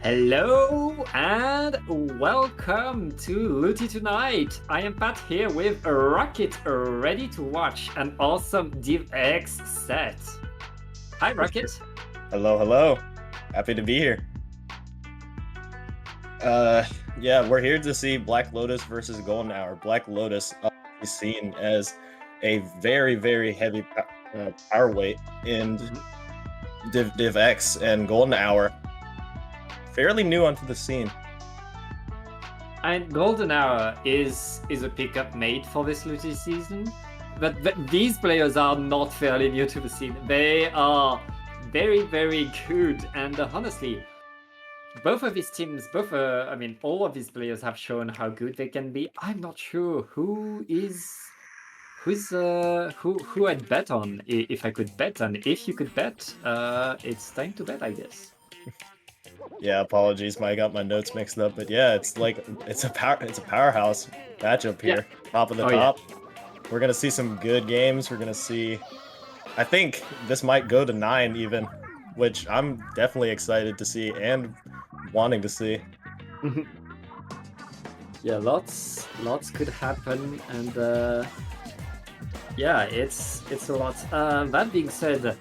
Hello and welcome to Looty Tonight. I am Pat here with a Rocket ready to watch an awesome DivX set. Hi Rocket. Hello, hello. Happy to be here. Yeah, we're here to see Black Lotus versus Golden Hour. Black Lotus is seen as a very, very heavy power weight in Div X, and Golden Hour fairly new onto the scene. And Golden Hour is a pickup made for this Looty season, but these players are not fairly new to the scene. They are very, very good, and honestly, both of these teams, all of these players have shown how good they can be. I'm not sure who I'd bet on if I could bet, and if you could bet, it's time to bet, I guess. Yeah, apologies, I got my notes mixed up, but yeah, it's a powerhouse matchup here, top of the top. Yeah. We're gonna see some good games. We're gonna see. I think this might go to 9 even, which I'm definitely excited to see and wanting to see. Yeah, lots could happen, and yeah, it's a lot. That being said,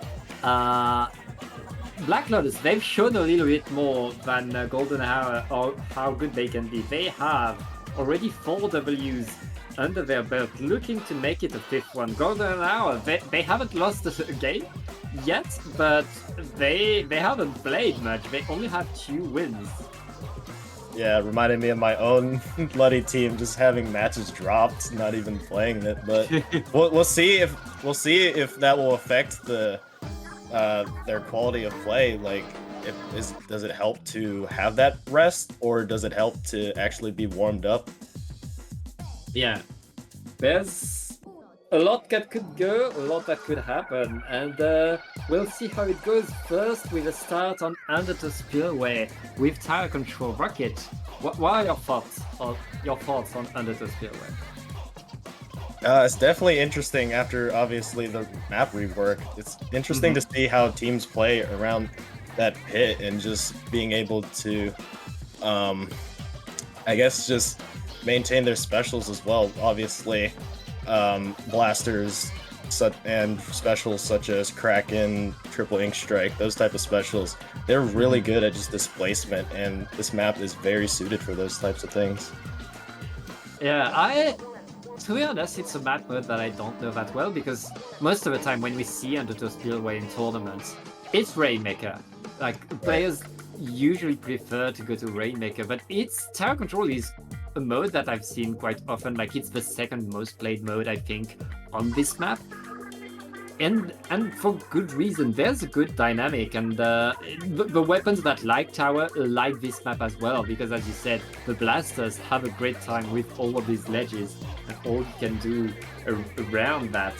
Black Lotus, they've shown a little bit more than Golden Hour or how good they can be. They have already 4 Ws under their belt, looking to make it a 5th one. Golden Hour, they haven't lost a game yet, but they haven't played much. They only have 2 wins. Yeah, it reminded me of my own bloody team just having matches dropped, not even playing it. But we'll see if that will affect their quality of play. Like, does it help to have that rest, or does it help to actually be warmed up? Yeah, there's a lot that could go, a lot that could happen, and we'll see how it goes. First, with a start on Under the Spillway with Tower Control. Rocket, what are your thoughts on Under the Spillway? It's definitely interesting after, obviously, the map rework. It's interesting to see how teams play around that pit and just being able to, I guess, just maintain their specials as well. Obviously, blasters and specials such as Kraken, Triple Ink Strike, those type of specials, they're really good at just displacement, and this map is very suited for those types of things. Yeah, to be honest, it's a map mode that I don't know that well, because most of the time when we see Under the Spillway in tournaments, it's Rainmaker. Like, players usually prefer to go to Rainmaker, but Tower Control is a mode that I've seen quite often. Like, it's the 2nd most played mode, I think, on this map. And for good reason. There's a good dynamic, and the weapons that like Tower like this map as well, because as you said, the blasters have a great time with all of these ledges and all you can do around that.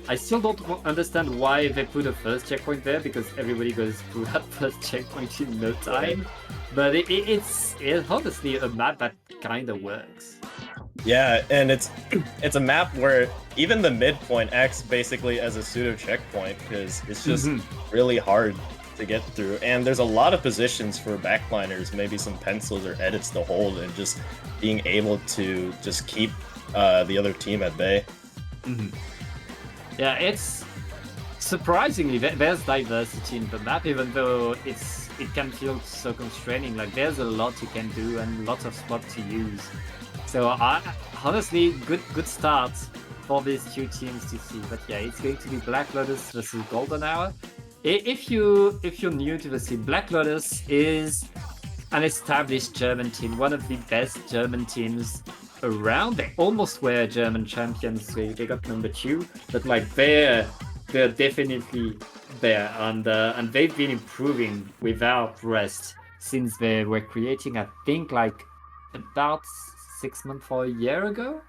I still don't understand why they put a first checkpoint there, because everybody goes through that first checkpoint in no time. But it's honestly a map that kind of works. Yeah, and it's a map where even the midpoint acts basically as a pseudo checkpoint, because it's just really hard to get through. And there's a lot of positions for backliners, maybe some pencils or edits to hold, and just being able to just keep the other team at bay. Yeah, it's surprisingly there's diversity in the map, even though it can feel so constraining. Like, there's a lot you can do and lots of spots to use. So honestly, good start for these 2 teams to see. But yeah, it's going to be Black Lotus versus Golden Hour. If you're new to the scene, Black Lotus is an established German team, one of the best German teams around. They almost were German champions, so they got number 2, but like they're definitely there, and they've been improving without rest since they were creating, I think, like about 6 months or a year ago.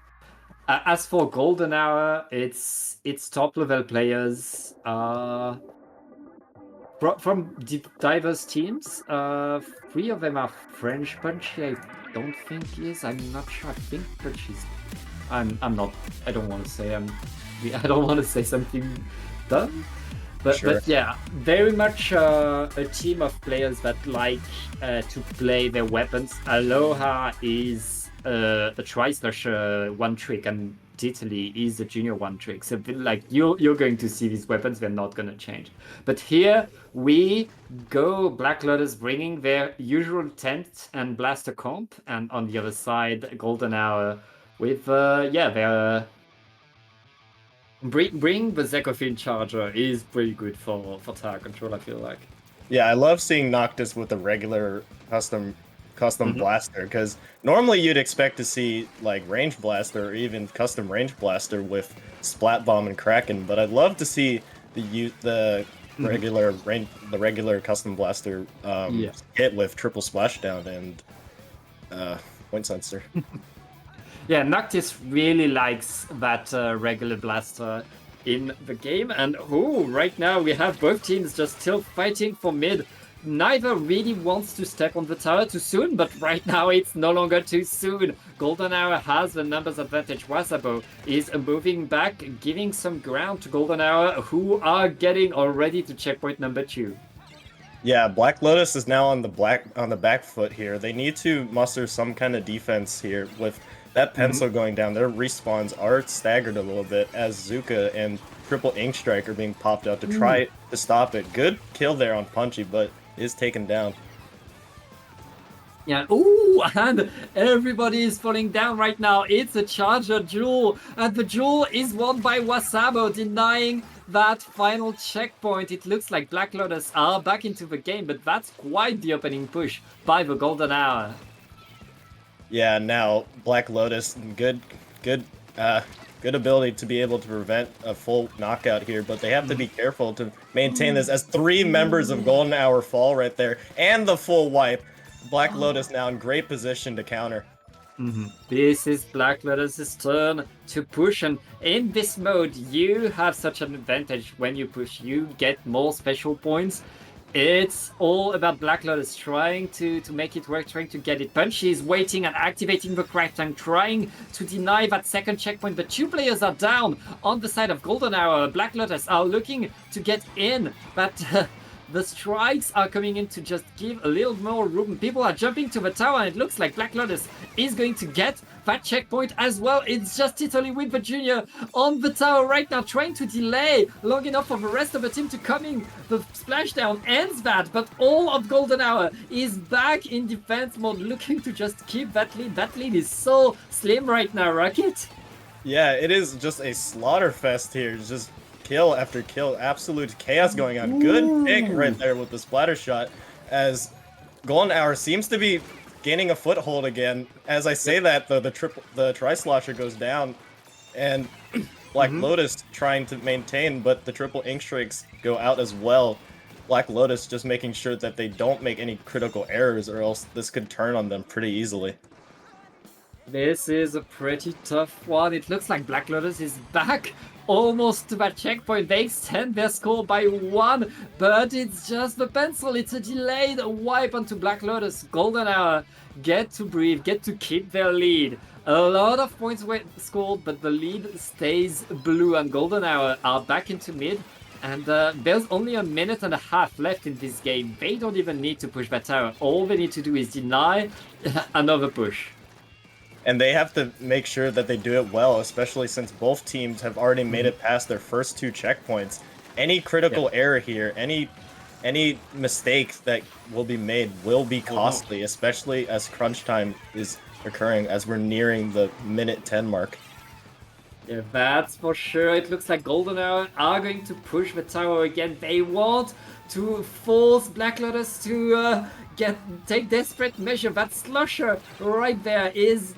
As for Golden Hour, it's top level players from diverse teams. 3 of them are French. Punchy, I don't think he is. I'm not sure. I think Punchy's. I'm not. I don't want to say. I don't want to say something dumb. Sure. But yeah, very much a team of players that like to play their weapons. Aloha is a tri-slash one trick, and Titali is a junior one trick. So like you're going to see these weapons; they're not going to change. But here we go Black Lotus bringing their usual tent and blaster comp, and on the other side Golden Hour with yeah their. Bring the Zekofin Charger is pretty good for tower control, I feel like. Yeah, I love seeing Noctis with a regular custom blaster, because normally you'd expect to see like range blaster or even custom range blaster with Splat Bomb and Kraken, but I'd love to see the regular custom blaster Yeah. hit with triple splashdown and point sensor. Yeah, Noctis really likes that regular blaster in the game. And oh, right now we have both teams just still fighting for mid. Neither really wants to step on the tower too soon, but right now it's no longer too soon. Golden Hour has the numbers advantage. Wasabo is moving back, giving some ground to Golden Hour, who are getting already to checkpoint number 2. Yeah, Black Lotus is now on the back foot here. They need to muster some kind of defense here with that pencil going down. Their respawns are staggered a little bit as Zuka and Triple Ink Strike are being popped out to try to stop it. Good kill there on Punchy, but is taken down. Yeah, ooh, and everybody is falling down right now. It's a Charger Jewel, and the Jewel is won by Wasabo, denying that final checkpoint. It looks like Black Lotus are back into the game, but that's quite the opening push by the Golden Hour. Yeah, now Black Lotus, good ability to be able to prevent a full knockout here, but they have to be careful to maintain this as 3 members of Golden Hour fall right there, and the full wipe. Black Lotus now in great position to counter. This is Black Lotus's turn to push, and in this mode, you have such an advantage when you push. You get more special points. It's all about Black Lotus trying to make it work, trying to get it. Punchy is waiting and activating the crack tank, trying to deny that second checkpoint, but 2 players are down on the side of Golden Hour. Black Lotus are looking to get in, but the strikes are coming in to just give a little more room. People are jumping to the tower, and it looks like Black Lotus is going to get that checkpoint as well. It's just Italy with the junior on the tower right now, trying to delay long enough for the rest of the team to come in. The splashdown ends that, but all of Golden Hour is back in defense mode, looking to just keep that lead. That lead is so slim right now, Rocket. Yeah, it is just a slaughter fest here. Just kill after kill, absolute chaos going on. Good pick right there with the splatter shot, as Golden Hour seems to be gaining a foothold again. As I say that, though, the tri-slosher goes down, and Black Lotus trying to maintain, but the triple ink strikes go out as well. Black Lotus just making sure that they don't make any critical errors, or else this could turn on them pretty easily. This is a pretty tough one. It looks like Black Lotus is back almost to that checkpoint. They extend their score by 1, but it's just the pencil. It's a delayed wipe onto Black Lotus. Golden Hour get to breathe, get to keep their lead. A lot of points were scored, but the lead stays blue, and Golden Hour are back into mid. And there's only a minute and a half left in this game. They don't even need to push that tower. All they need to do is deny another push. And they have to make sure that they do it well, especially since both teams have already made it past their first 2 checkpoints. Any critical error here, any mistake that will be made will be costly, especially as crunch time is occurring as we're nearing the minute 10 mark. Yeah, that's for sure. It looks like Golden Hour are going to push the tower again. They want to force Black Lotus to take desperate measure. That slusher right there is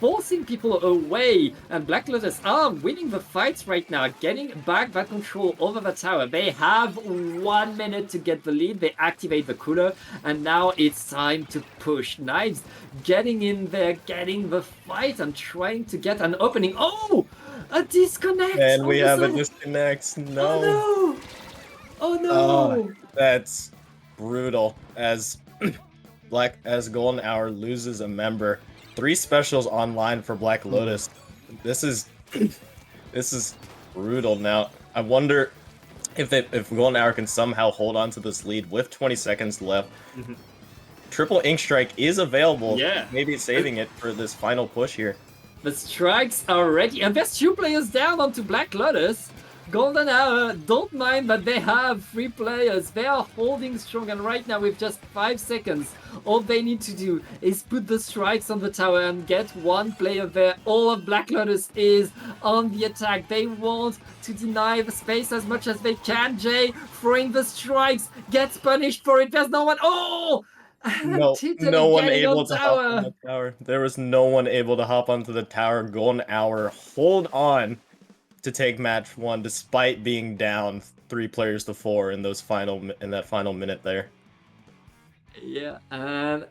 forcing people away, and Black Lotus are winning the fights right now, getting back that control over the tower. They have 1 minute to get the lead. They activate the cooler, and now it's time to push. Knives getting in there, getting the fight, and trying to get an opening. Oh, a disconnect! And we have a disconnect. No. Oh no! Oh, that's brutal. As Golden Hour loses a member. 3 specials online for Black Lotus. This is brutal. Now I wonder if Golden Hour can somehow hold on to this lead with 20 seconds left, triple Ink Strike is available. Yeah. Maybe saving it for this final push here. The strikes are ready, and there's 2 players down onto Black Lotus. Golden Hour don't mind that they have 3 players. They are holding strong, and right now with just 5 seconds, all they need to do is put the strikes on the tower and get 1 player there. All of Black Lotus is on the attack. They want to deny the space as much as they can. Jay throwing the strikes, gets punished for it. There's no one. Oh! No one able to hop on the tower. There was no one able to hop onto the tower. Golden Hour hold on to take match 1 despite being down 3 players to 4 in that final minute there. Yeah, and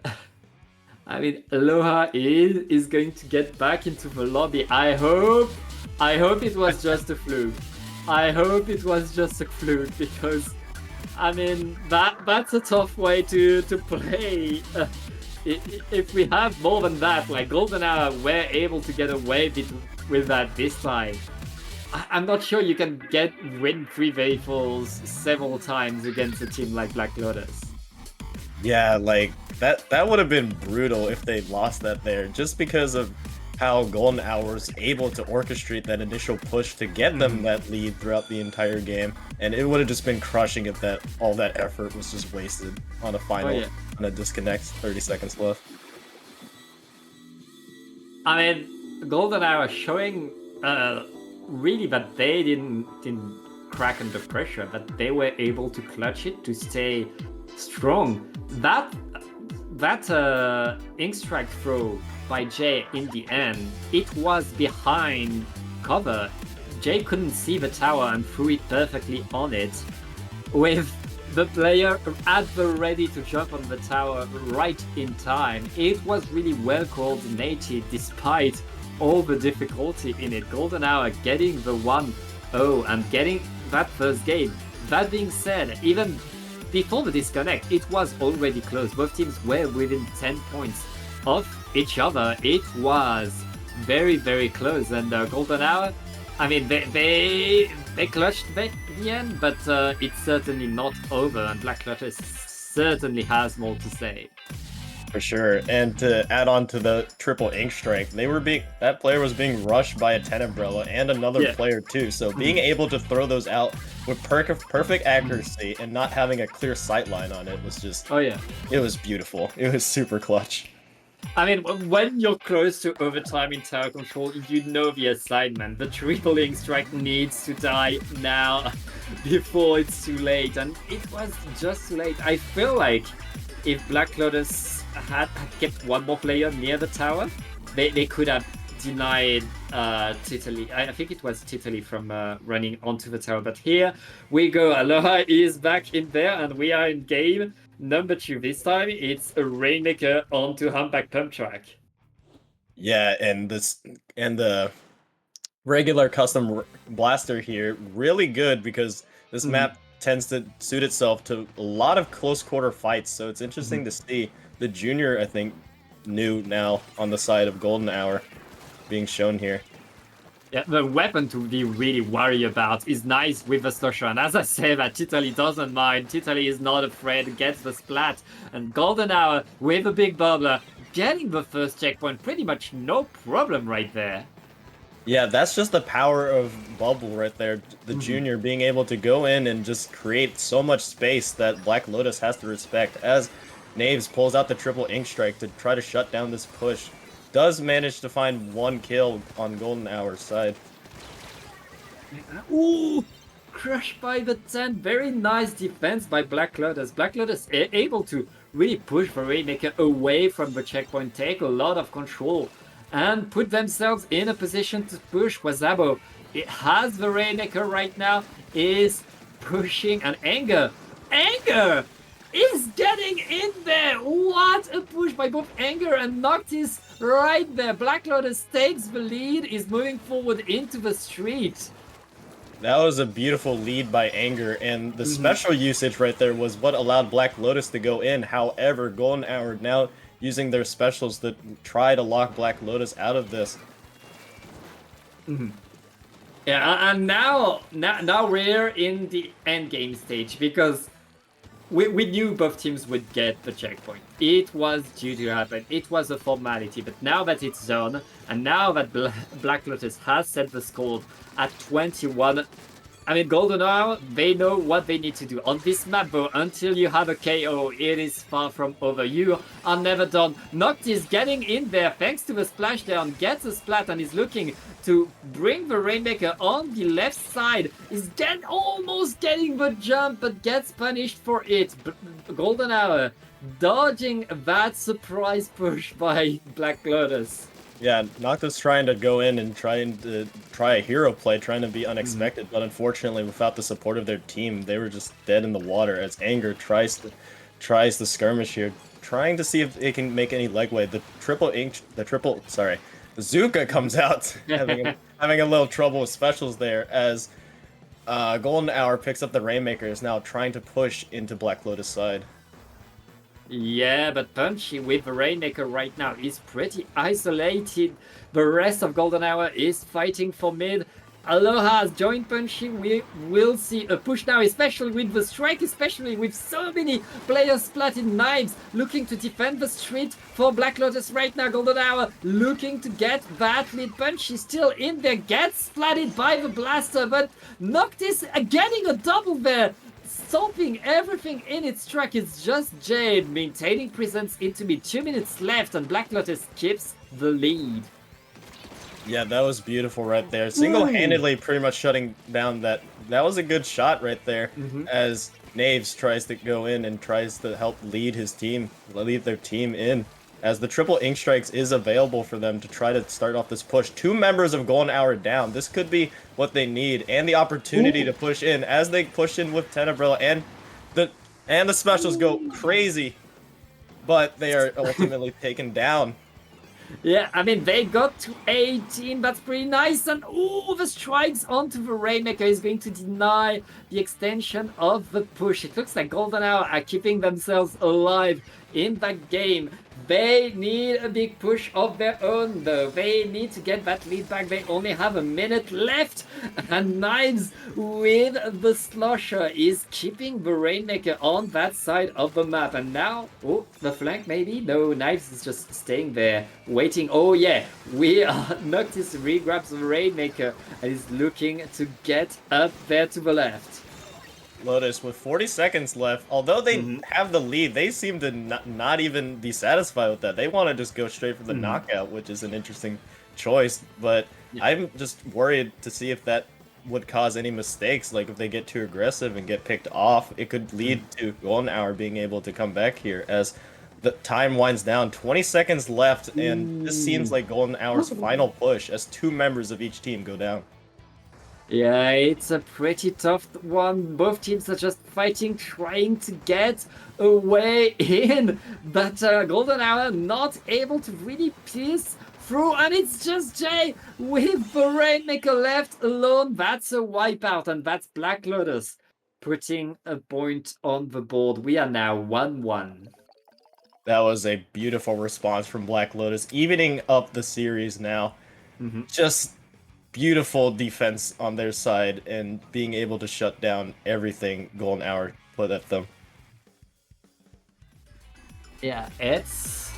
I mean Aloha is going to get back into the lobby. I hope it was just a fluke. I hope it was just a fluke, because I mean that's a tough way to play. If we have more than that, like Golden Hour were able to get away with that this time. I'm not sure you can win 3 vehicles several times against a team like Black Lotus. Yeah, like that would have been brutal if they lost that there, just because of how Golden Hour was able to orchestrate that initial push to get them that lead throughout the entire game, and it would have just been crushing if all that effort was just wasted on a final, on a disconnect, 30 seconds left. I mean, Golden Hour showing really that they didn't crack under pressure, that they were able to clutch it, to stay strong. That Ink Strike throw by Jay in the end, it was behind cover. Jay couldn't see the tower and threw it perfectly on it, with the player at the ready to jump on the tower right in time. It was really well coordinated despite all the difficulty in it. Golden Hour getting the 1-0 and getting that first game. That being said, even before the disconnect, it was already close. Both teams were within 10 points of each other. It was very, very close, and Golden Hour, I mean, they clutched back the end, but it's certainly not over, and Black Lotus certainly has more to say. For sure, and to add on to the triple Ink Strike, that player was being rushed by a Tenebrola and another player too, so being able to throw those out with perfect accuracy and not having a clear sight line on it was just, it was beautiful. It was super clutch. I mean, when you're close to overtime in tower control, you know the assignment. The triple Ink Strike needs to die now before it's too late, and it was just too late. I feel like if Black Lotus had kept 1 more player near the tower, they could have denied Titali. I think it was Titali from running onto the tower. But here we go. Aloha is back in there, and we are in game number 2. This time it's a Rainmaker onto Humpback Pump Track. Yeah, and the regular custom blaster here, really good, because this map tends to suit itself to a lot of close quarter fights, so it's interesting to see the junior, I think, new now on the side of Golden Hour being shown here. Yeah, the weapon to be really worried about is nice with the Slosher, and as I say that, Titali doesn't mind. Titali is not afraid, gets the splat, and Golden Hour with a big bubbler, getting the first checkpoint, pretty much no problem right there. Yeah, that's just the power of Bubble right there. The junior being able to go in and just create so much space that Black Lotus has to respect, as Naves pulls out the triple Ink Strike to try to shut down this push. Does manage to find 1 kill on Golden Hour's side. Ooh! Crushed by the 10. Very nice defense by Black Lotus. Black Lotus able to really push the Rainmaker away from the checkpoint, take a lot of control, and put themselves in a position to push. Wazabo, it has the Rainmaker right now, is pushing, and Anger is getting in there. What a push by both Anger and Noctis right there. Black Lotus takes the lead, is moving forward into the street. That was a beautiful lead by Anger, and the special usage right there was what allowed Black Lotus to go in. However, Golden Hour now using their specials to try to lock Black Lotus out of this. Yeah, and now we're in the end game stage because we knew both teams would get the checkpoint. It was due to happen. It was a formality. But now that it's done, and now that Black Lotus has set the score at 21, I mean, Golden Hour, they know what they need to do. On this map, though, until you have a KO, it is far from over. You are never done. Noct is getting in there thanks to the splashdown, gets a splat, and is looking to bring the Rainmaker on the left side. Is almost getting the jump, but gets punished for it. Golden Hour dodging that surprise push by Black Lotus. Yeah, Noctis trying to go in and trying to try a hero play, trying to be unexpected, but unfortunately, without the support of their team, they were just dead in the water. As Anger tries the skirmish here, trying to see if it can make any legway. The Zuka comes out, having a little trouble with specials there. As Golden Hour picks up the Rainmaker, is now trying to push into Black Lotus side. Yeah, but Punchy with the Rainmaker right now is pretty isolated. The rest of Golden Hour is fighting for mid. Aloha has joined Punchy. We will see a push now, especially with the strike, especially with so many players splatted knives looking to defend the street for Black Lotus right now. Golden Hour looking to get that lead. Punchy still in there, gets splatted by the blaster, but Noctis getting a double there. Stopping everything in its track. It's just Jade maintaining presence into mid. 2 minutes left and Black Lotus keeps the lead. Yeah, that was beautiful right there. Single-handedly pretty much shutting down that. That was a good shot right there. As Knaves tries to go in and tries to help lead their team in. As the triple ink strikes is available for them to try to start off this push. 2 members of Golden Hour down. This could be what they need and the opportunity to push in. As they push in with Tenebrella and the specials go crazy, but they are ultimately taken down. Yeah, I mean, they got to 18, that's pretty nice, and the strikes onto the Rainmaker is going to deny the extension of the push. It looks like Golden Hour are keeping themselves alive in that game. They need a big push of their own, though. They need to get that lead back. They only have a minute left. And Knives with the Slosher is keeping the Rainmaker on that side of the map. And now, the flank maybe? No, Knives is just staying there, waiting. Oh yeah, Noctis re-grabs the Rainmaker and is looking to get up there to the left. Lotus with 40 seconds left. Although they have the lead, they seem to not even be satisfied with that. They want to just go straight for the knockout, which is an interesting choice. But I'm just worried to see if that would cause any mistakes. Like if they get too aggressive and get picked off, it could lead to Golden Hour being able to come back here as the time winds down. 20 seconds left, and this seems like Golden Hour's final push as 2 members of each team go down. Yeah, it's a pretty tough one. Both teams are just fighting, trying to get a way in. But Golden Hour not able to really pierce through. And it's just Jay with the Rainmaker left alone. That's a wipeout. And that's Black Lotus putting a point on the board. We are now 1-1. That was a beautiful response from Black Lotus, evening up the series now. Just beautiful defense on their side and being able to shut down everything Golden Hour put at them. Yeah, it's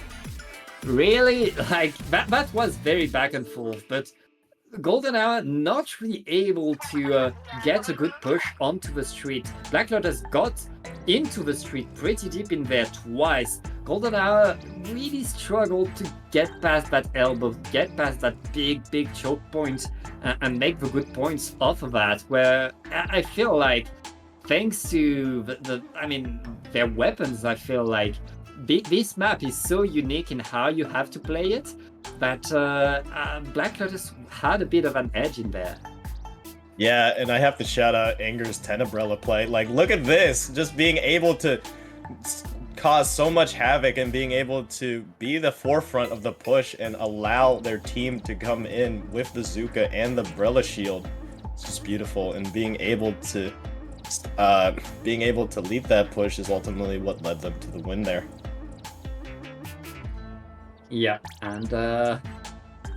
really like that was very back and forth, but Golden Hour not really able to get a good push onto the street. Black Lotus got into the street pretty deep in there twice. Golden Hour really struggled to get past that elbow, get past that big choke point, and make the good points off of that. Where I feel like, thanks to their weapons, I feel like this map is so unique in how you have to play it that Black Lotus had a bit of an edge in there. Yeah, and I have to shout out Anger's Tenebrella play. Like, look at this! Just being able to cause so much havoc and being able to be the forefront of the push and allow their team to come in with the Zuka and the Brella shield. It's just beautiful, and being able to lead that push is ultimately what led them to the win there. Yeah, and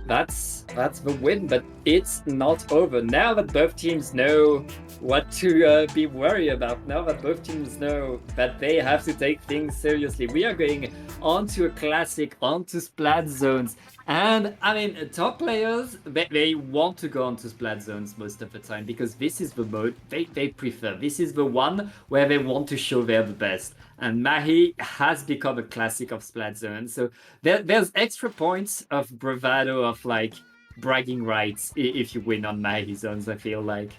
That's the win, but it's not over. Now that both teams know what to be worried about, now that both teams know that they have to take things seriously, we are going onto a classic, onto Splat Zones. And I mean, top players, they want to go onto Splat Zones most of the time because this is the mode they prefer. This is the one where they want to show they're the best. And Mahi has become a classic of Splat Zones. So there's extra points of bravado, of like bragging rights if you win on Mahi zones, I feel like.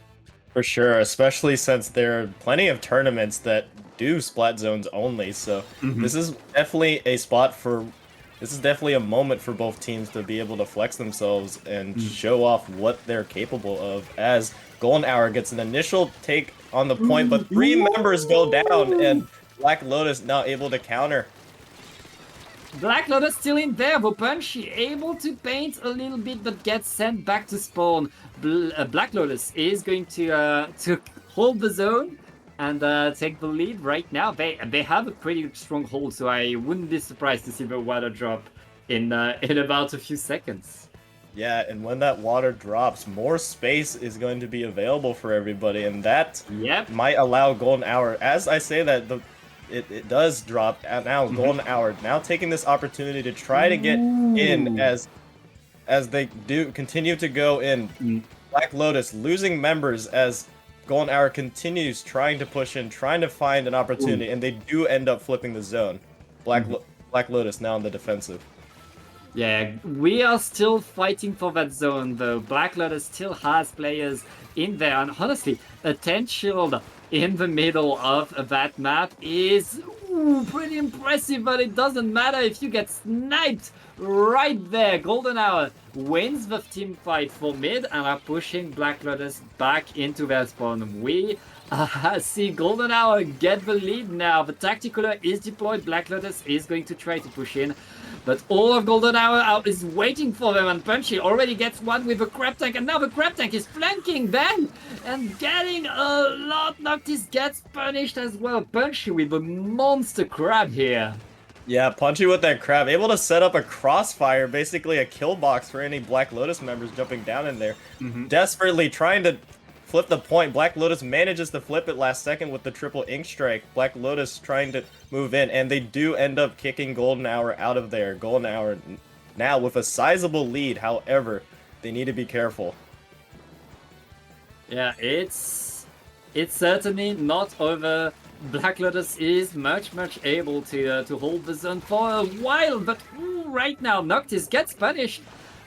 For sure, especially since there are plenty of tournaments that do Splat Zones only, so this is definitely a spot for... This is definitely a moment for both teams to be able to flex themselves and show off what they're capable of, as Golden Hour gets an initial take on the point, but 3 members go down, and Black Lotus now able to counter. Black Lotus still in there, but Punchy able to paint a little bit, but gets sent back to spawn. Black Lotus is going to hold the zone and take the lead right now. They have a pretty strong hold, so I wouldn't be surprised to see the water drop in about a few seconds. Yeah, and when that water drops, more space is going to be available for everybody, and that might allow Golden Hour. As I say that, it does drop now. Golden Hour now taking this opportunity to try to get in as they do continue to go in. Black Lotus losing members as Golden Hour continues trying to push in, trying to find an opportunity, and they do end up flipping the zone. Black Lotus now on the defensive. Yeah, we are still fighting for that zone though. Black Lotus still has players in there, and honestly, a 10 shield in the middle of that map is pretty impressive, but it doesn't matter if you get sniped right there. Golden Hour wins the team fight for mid and are pushing Black Lotus back into their spawn. We see Golden Hour get the lead now. The Tacticaler is deployed. Black Lotus is going to try to push in, but all of Golden Hour is waiting for them, and Punchy already gets one with the Crab Tank, and now the Crab Tank is flanking them and getting a lot. Noctis gets punished as well. Punchy with a monster crab here. Yeah, Punchy with that crab, able to set up a crossfire, basically a kill box for any Black Lotus members jumping down in there. Desperately trying to flip the point. Black Lotus manages to flip it last second with the triple ink strike. Black Lotus trying to move in, and they do end up kicking Golden Hour out of there. Golden Hour now with a sizable lead, however, they need to be careful. Yeah, it's certainly not over. Black Lotus is much able to hold the zone for a while, but right now Noctis gets punished.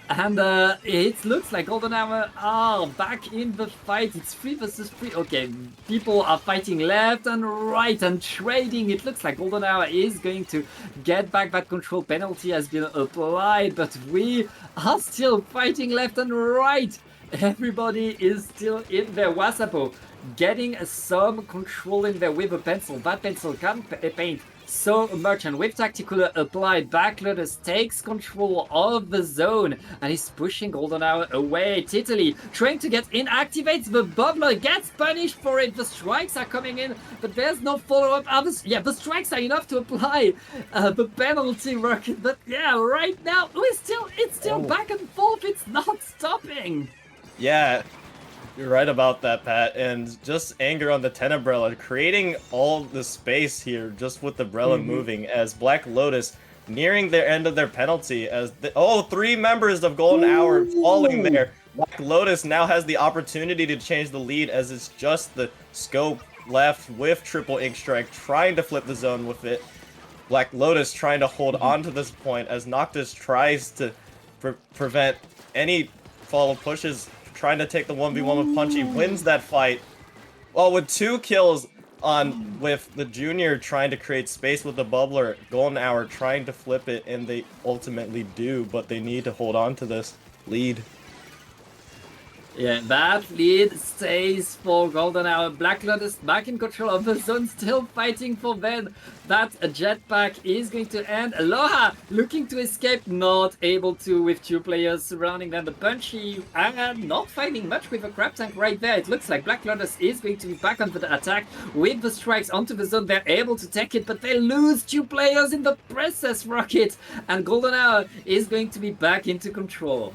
And it looks like Golden Hour are back in the fight. It's 3 versus 3. Okay, people are fighting left and right and trading. It looks like Golden Hour is going to get back. That control penalty has been applied, but we are still fighting left and right. Everybody is still in there. Wasapo getting some control in there with a pencil. That pencil can paint so much, and with Tacticaler applied, Black Lotus takes control of the zone and is pushing Golden Hour away. Titally trying to get in, activates the bubbler, gets punished for it. The strikes are coming in, but there's no follow-up. Yeah, the strikes are enough to apply the penalty rocket, but yeah, right now it's still back and forth. It's not stopping. Yeah, you're right about that, Pat, and just anger on the Tenebrella, creating all the space here just with the Brella moving, as Black Lotus nearing their end of their penalty, as 3 members of Golden Hour falling there. Black Lotus now has the opportunity to change the lead, as it's just the scope left with triple ink strike, trying to flip the zone with it. Black Lotus trying to hold on to this point, as Noctis tries to prevent any follow pushes, trying to take the 1v1 with Punchy, wins that fight. Well, with 2 kills on with the Junior trying to create space with the bubbler, Golden Hour trying to flip it, and they ultimately do, but they need to hold on to this lead. Yeah, that lead stays for Golden Hour. Black Lotus back in control of the zone, still fighting for them. That jetpack is going to end. Aloha looking to escape, not able to with 2 players surrounding them. But Punchy not fighting much with a Crab Tank right there. It looks like Black Lotus is going to be back on the attack with the strikes onto the zone. They're able to take it, but they lose 2 players in the process rocket. And Golden Hour is going to be back into control.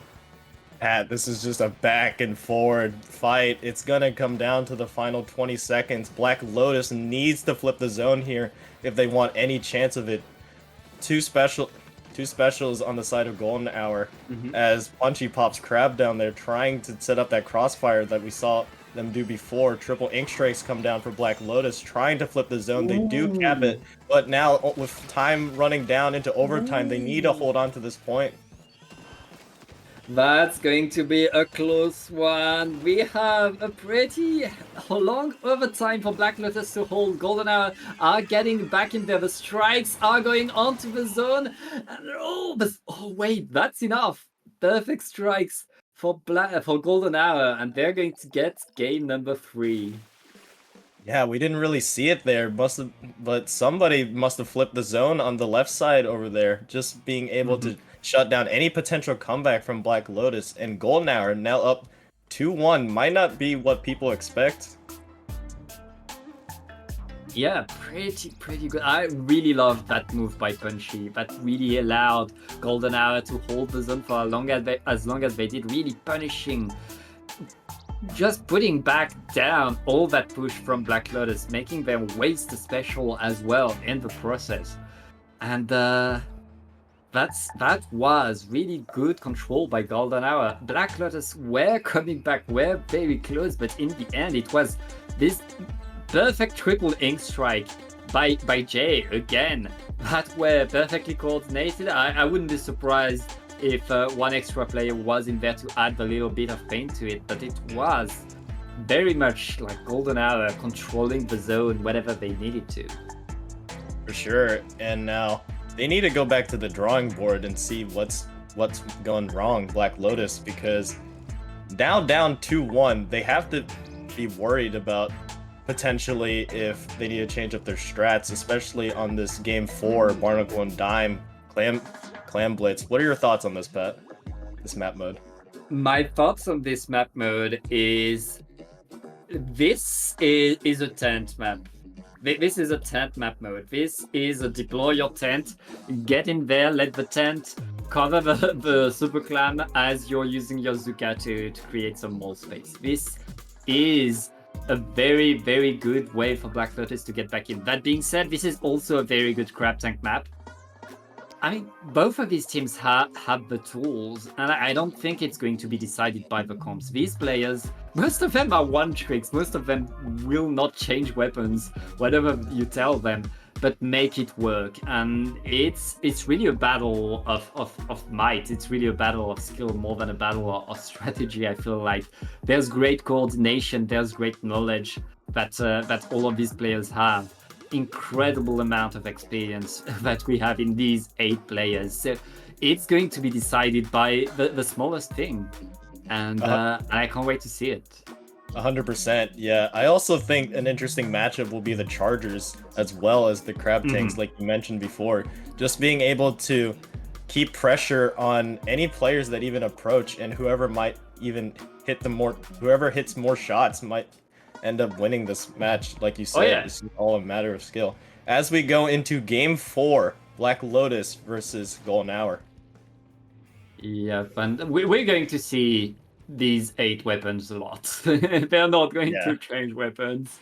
Pat, this is just a back and forward fight. It's gonna come down to the final 20 seconds. Black Lotus needs to flip the zone here if they want any chance of it. Two specials on the side of Golden Hour as Punchy pops Crab down there trying to set up that crossfire that we saw them do before. Triple Ink Strikes come down for Black Lotus trying to flip the zone. They do cap it, but now with time running down into overtime, they need to hold on to this point. That's going to be a close one. We have a pretty long overtime for Black Lotus to hold. Golden Hour are getting back in there. The strikes are going onto the zone. Oh, wait, that's enough. Perfect strikes for Golden Hour, and they're going to get game number 3. Yeah, we didn't really see it there, but somebody must have flipped the zone on the left side over there, just being able to shut down any potential comeback from Black Lotus. And Golden Hour now up 2-1 might not be what people expect. Yeah, pretty good. I really loved that move by Punchy. That really allowed Golden Hour to hold the zone for as long as they did, really punishing, just putting back down all that push from Black Lotus, making them waste the special as well in the process. And that was really good control by Golden Hour. Black Lotus were coming back, were very close, but in the end it was this perfect triple ink strike by Jay again that were perfectly coordinated. I wouldn't be surprised if one extra player was in there to add a little bit of pain to it, but it was very much like Golden Hour controlling the zone whenever they needed to. For sure, and now they need to go back to the drawing board and see what's going wrong, Black Lotus, because now down 2-1, they have to be worried about potentially if they need to change up their strats, especially on this game 4 Barnacle and Dime Clam Blitz. What are your thoughts on this, Pat? This map mode? My thoughts on this map mode is this is a tent map. This is a tent map mode. This is a deploy your tent, get in there, let the tent cover the Super Clam as you're using your Zuka to create some wall space. This is a very, very good way for Black Lotus to get back in. That being said, this is also a very good Crab Tank map. I mean, both of these teams have the tools, and I don't think it's going to be decided by the comps. These players, most of them are one-tricks. Most of them will not change weapons, whatever you tell them, but make it work. And it's really a battle of might. It's really a battle of skill more than a battle of strategy, I feel like. There's great coordination, there's great knowledge that all of these players have. Incredible amount of experience that we have in these 8 players. So it's going to be decided by the smallest thing. And I can't wait to see it. 100%, yeah. I also think an interesting matchup will be the Chargers as well as the Crab Tanks, like you mentioned before. Just being able to keep pressure on any players that even approach, and whoever might even hit them more, whoever hits more shots might end up winning this match. Like you said, This is all a matter of skill. As we go into game 4, Black Lotus versus Golden Hour. Yep, and we're going to see these 8 weapons a lot. They're not going to change weapons.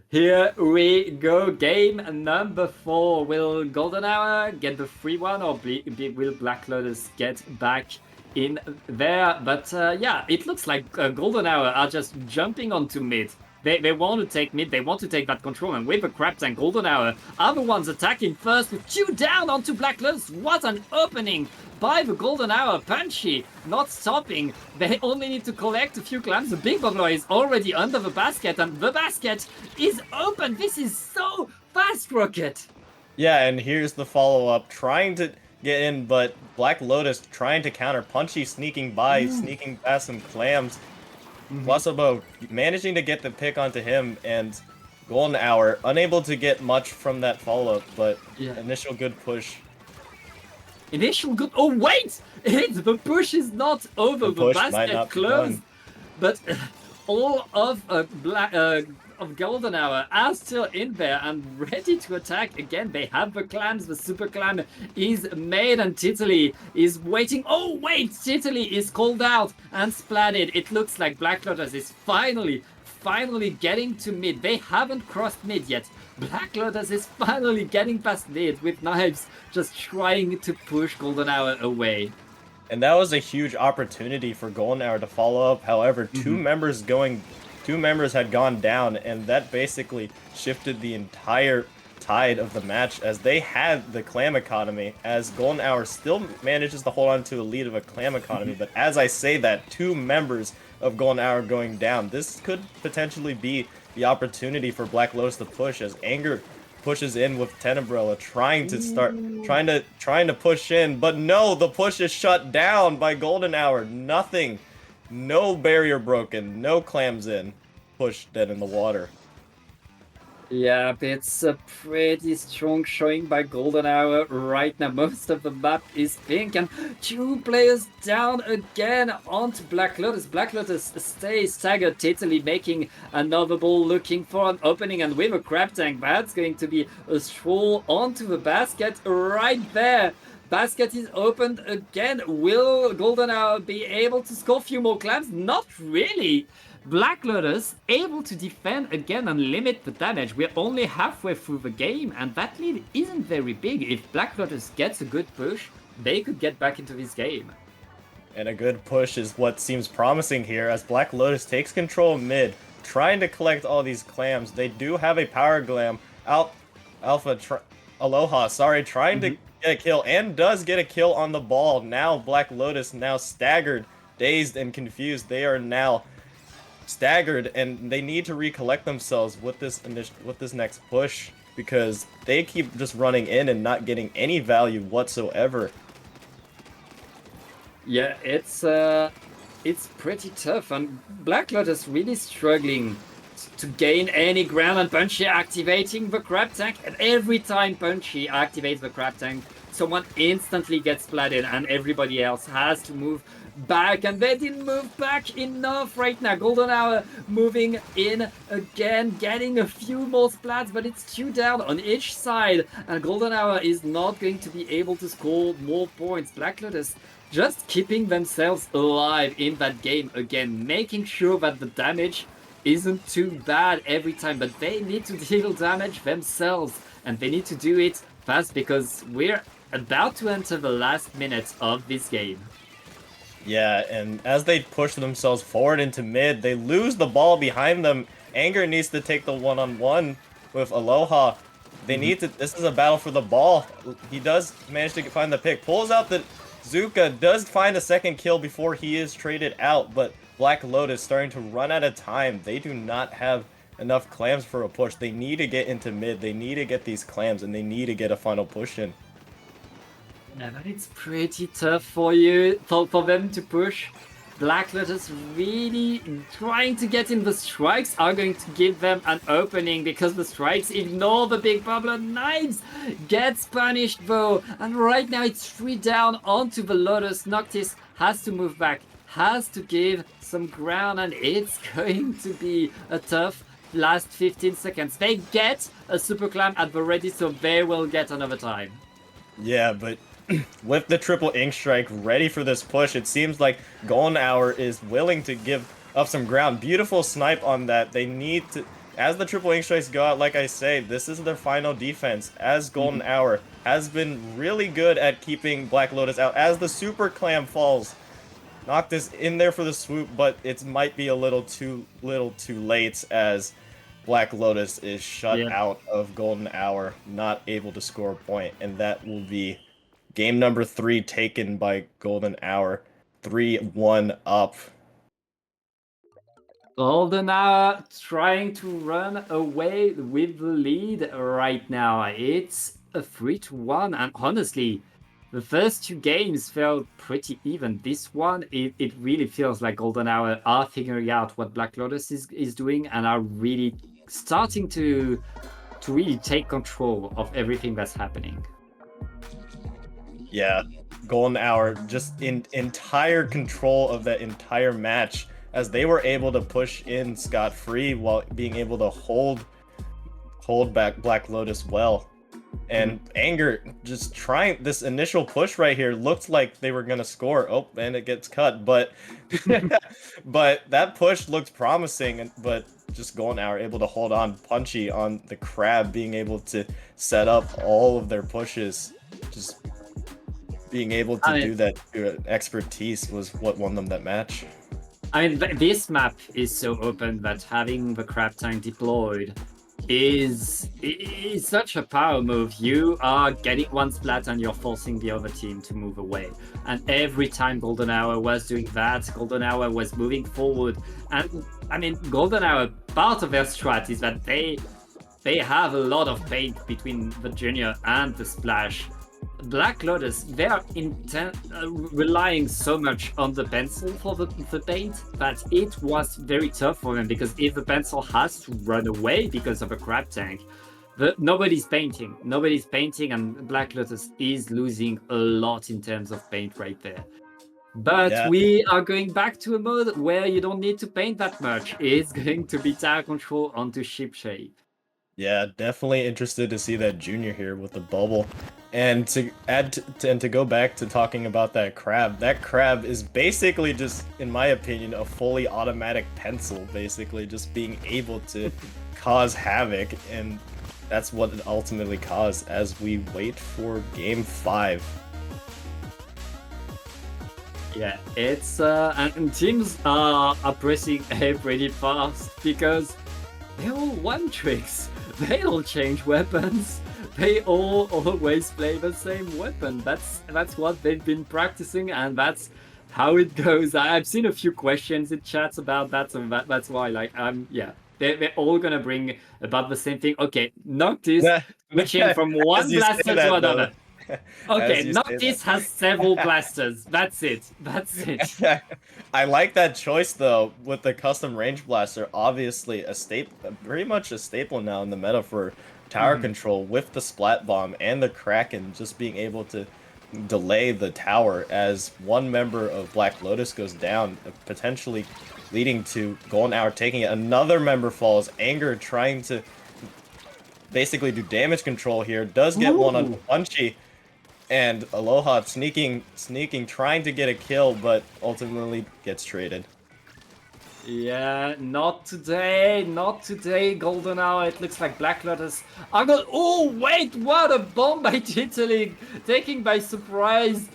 Here we go. Game number 4. Will Golden Hour get the free one, or will Black Lotus get back in there? But yeah, it looks like Golden Hour are just jumping onto mid. They want to take mid, they want to take that control, and with the Crab Tank, Golden Hour are the ones attacking first with 2 down onto Black Lotus. What an opening by the Golden Hour. Punchy not stopping. They only need to collect a few clams. The big bubbler is already under the basket, and the basket is open. This is so fast, Rocket. Yeah, and here's the follow-up, trying to get in, but Black Lotus trying to counter. Punchy sneaking by, sneaking past some clams. Wasabo managing to get the pick onto him, and Golden Hour unable to get much from that follow-up, but initial good push. Initial good. Oh wait! The push is not over. The basket closed, but all of of Golden Hour are still in there and ready to attack again. They have the clams. The super clam is made and Titterly is waiting. Oh, wait! Titterly is called out and splatted. It looks like Black Lotus is finally getting to mid. They haven't crossed mid yet. Black Lotus is finally getting past mid with knives, just trying to push Golden Hour away. And that was a huge opportunity for Golden Hour to follow up. However, two members had gone down, and that basically shifted the entire tide of the match, as they had the clam economy, as Golden Hour still manages to hold on to a lead of a clam economy. But as I say that, two members of Golden Hour going down, this could potentially be the opportunity for Black Lotus to push, as Anger pushes in with Tenebrella, trying to push in, but no, the push is shut down by Golden Hour. Nothing, no barrier broken, no clams in, push dead in the water. Yeah, it's a pretty strong showing by Golden Hour right now. Most of the map is pink, and two players down again onto Black Lotus. Black Lotus stays staggered, Titterly making another ball, looking for an opening, and with a crab tank, that's going to be a stroll onto the basket right there. Basket is opened again. Will Golden Hour be able to score a few more clams? Not really. Black Lotus able to defend again and limit the damage. We're only halfway through the game, and that lead isn't very big. If Black Lotus gets a good push, they could get back into this game. And a good push is what seems promising here, as Black Lotus takes control mid, trying to collect all these clams. They do have a power glam. Aloha, trying to get a kill, and does get a kill on the ball. Now Black Lotus, now staggered, dazed, and confused. They are now staggered, and they need to recollect themselves with this next push, because they keep just running in and not getting any value whatsoever. Yeah, it's pretty tough, and Black Lotus really struggling to gain any ground, and Punchy activating the crab tank, and every time Punchy activates the crab tank, someone instantly gets splatted, and everybody else has to move back, and they didn't move back enough right now. Golden Hour moving in again, getting a few more splats, but it's two down on each side, and Golden Hour is not going to be able to score more points. Black Lotus just keeping themselves alive in that game again, making sure that the damage isn't too bad every time, but they need to deal damage themselves, and they need to do it fast, because we're about to enter the last minute of this game. Yeah, and as they push themselves forward into mid, they lose the ball behind them. Anger needs to take the one-on-one with Aloha. They need to. This is a battle for the ball. He does manage to find the pick. Pulls out the Zuka. Does find a second kill before he is traded out. But Black Lotus starting to run out of time. They do not have enough clams for a push. They need to get into mid. They need to get these clams, and they need to get a final push in. Yeah, but it's pretty tough for them to push. Black Lotus really trying to get in. The strikes are going to give them an opening, because the strikes ignore the big bubble. Knives gets punished though, and right now it's 3 down onto the Lotus. Noctis has to move back, has to give some ground, and it's going to be a tough last 15 seconds. They get a super clam at the ready, so they will get another time. Yeah, but with the triple ink strike ready for this push, it seems like Golden Hour is willing to give up some ground. Beautiful snipe on that. They need to, as the triple ink strikes go out, like I say, this is their final defense, as Golden Hour has been really good at keeping Black Lotus out. As the super clam falls, Noctis in there for the swoop, but it might be a little too late, as Black Lotus is shut out of Golden Hour, not able to score a point, and that will be game number 3 taken by Golden Hour, 3-1 up. Golden Hour trying to run away with the lead right now. It's a 3-1, and honestly, the first 2 games felt pretty even. This one, it really feels like Golden Hour are figuring out what Black Lotus is doing, and are really starting to really take control of everything that's happening. Yeah, Golden Hour just in entire control of that entire match, as they were able to push in scot-free while being able to hold back Black Lotus well. And Anger just trying this initial push right here looked like they were gonna score. Oh, and it gets cut, but but that push looked promising. But just Golden Hour able to hold on Punchy on the Crab, being able to set up all of their pushes. Just being able to do that expertise was what won them that match. I mean, this map is so open that having the Crab Tank deployed is such a power move. You are getting one splat and you're forcing the other team to move away. And every time Golden Hour was doing that, Golden Hour was moving forward. And I mean, Golden Hour, part of their strat is that they have a lot of paint between the Junior and the Splash. Black Lotus, they are relying so much on the pencil for the paint that it was very tough for them, because if the pencil has to run away because of a Crab Tank, nobody's painting, and Black Lotus is losing a lot in terms of paint right there. But we are going back to a mode where you don't need to paint that much. It's going to be tower control onto ship shape. Yeah, definitely interested to see that Junior here with the bubble. And to add and to go back to talking about that crab is basically just, in my opinion, a fully automatic pencil, basically just being able to cause havoc, and that's what it ultimately caused as we wait for game 5. Yeah, it's and teams are pressing A pretty fast because they're all one tricks. They all change weapons. They all always play the same weapon. That's what they've been practicing, and that's how it goes. I've seen a few questions in chats about that, and that's why, like, yeah, they're all gonna bring about the same thing. Okay, Noctis switching from one blaster to another. Okay, Noctis has several blasters. That's it. I like that choice though, with the custom range blaster. Obviously, pretty much a staple now in the meta for tower control, with the Splat Bomb and the Kraken just being able to delay the tower as one member of Black Lotus goes down, potentially leading to Golden Hour taking it. Another member falls. Anger trying to basically do damage control here, does get one on Punchy. And Aloha sneaking, trying to get a kill, but ultimately gets traded. Yeah, not today, Golden Hour. It looks like Black Lotus are going. Oh, wait, what a bomb by Jitterling, taking by surprise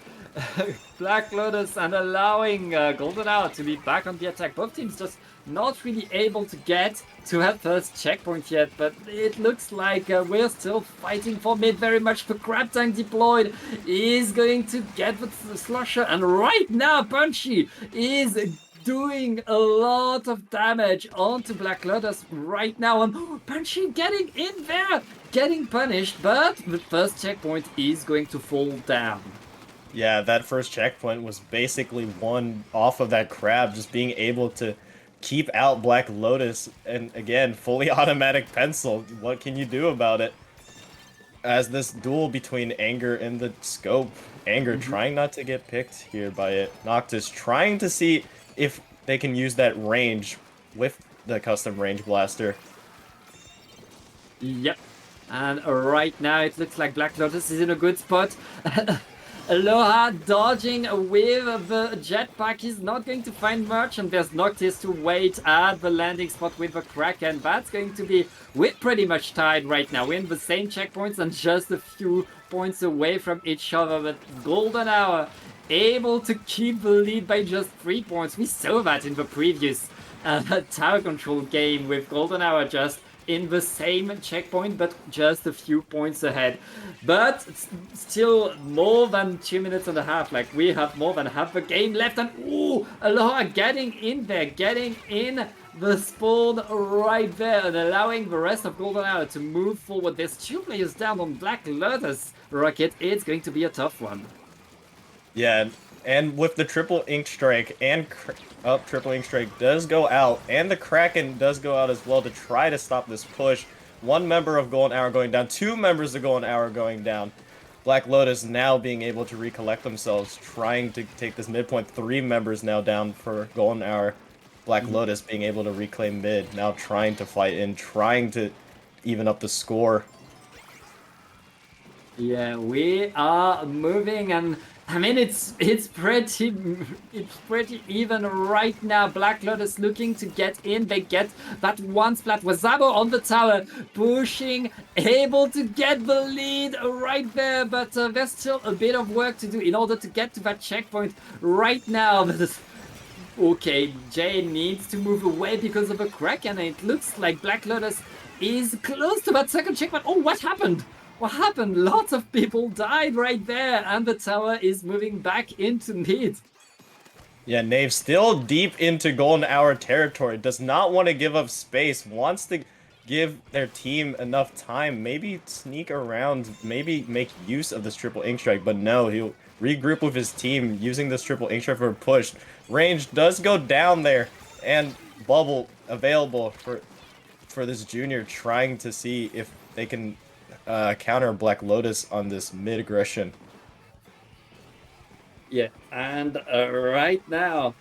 Black Lotus and allowing Golden Hour to be back on the attack. Both teams just not really able to get to that first checkpoint yet, but it looks like we're still fighting for mid very much. The Crab Tank deployed is going to get the Slusher, and right now Punchy is doing a lot of damage onto Black Lotus right now, and Punchy getting in there, getting punished, but the first checkpoint is going to fall down. Yeah, that first checkpoint was basically won off of that Crab just being able to keep out Black Lotus, and again, fully automatic pencil. What can you do about it? As this duel between Anger and the Scope, Anger trying not to get picked here by it. Noctis trying to see if they can use that range with the custom range blaster. Yep. And right now it looks like Black Lotus is in a good spot. Aloha dodging with the jetpack is not going to find much, and there's Noctis to wait at the landing spot with the Kraken. That's going to be, we're pretty much tied right now. We're in the same checkpoints and just a few points away from each other, but Golden Hour able to keep the lead by just 3 points. We saw that in the previous tower control game with Golden Hour just in the same checkpoint, but just a few points ahead. But still more than 2 minutes and a half. Like, we have more than half the game left, and ooh, Aloha getting in there, getting in the spawn right there, and allowing the rest of Golden Hour to move forward. There's 2 players down on Black Lotus Rocket. It's going to be a tough one. Yeah, and with the triple Ink Strike and triple Ink Strike does go out, and the Kraken does go out as well to try to stop this push. One member of Golden Hour going down, 2 members of Golden Hour going down. Black Lotus now being able to recollect themselves, trying to take this midpoint. 3 members now down for Golden Hour. Black Lotus being able to reclaim mid, now trying to fight in, trying to even up the score. Yeah, we are moving, and I mean it's pretty even right now. Black Lotus looking to get in. They get that one splat. Wazabo on the tower, pushing, able to get the lead right there, but there's still a bit of work to do in order to get to that checkpoint right now. Okay, Jay needs to move away because of a crack, and it looks like Black Lotus is close to that second checkpoint. Oh, what happened? What happened? Lots of people died right there, and the tower is moving back into mid. Yeah, Knave still deep into Golden Hour territory, does not want to give up space, wants to give their team enough time, maybe sneak around, maybe make use of this triple ink strike, but no, he'll regroup with his team using this triple ink strike for a push. Range does go down there, and bubble available for this junior, trying to see if they can counter Black Lotus on this mid aggression. Yeah, and right now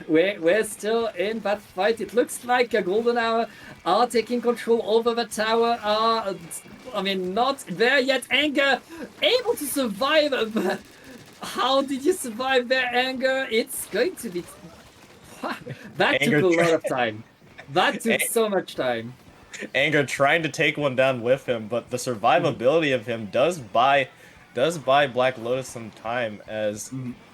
we're still in that fight. It looks like a Golden Hour are taking control over the tower. I mean, not there yet. Anger able to survive. But how did you survive there, Anger? It's going to be that Anger took a lot of time. That took so much time. Anger trying to take one down with him, but the survivability of him does buy Black Lotus some time, as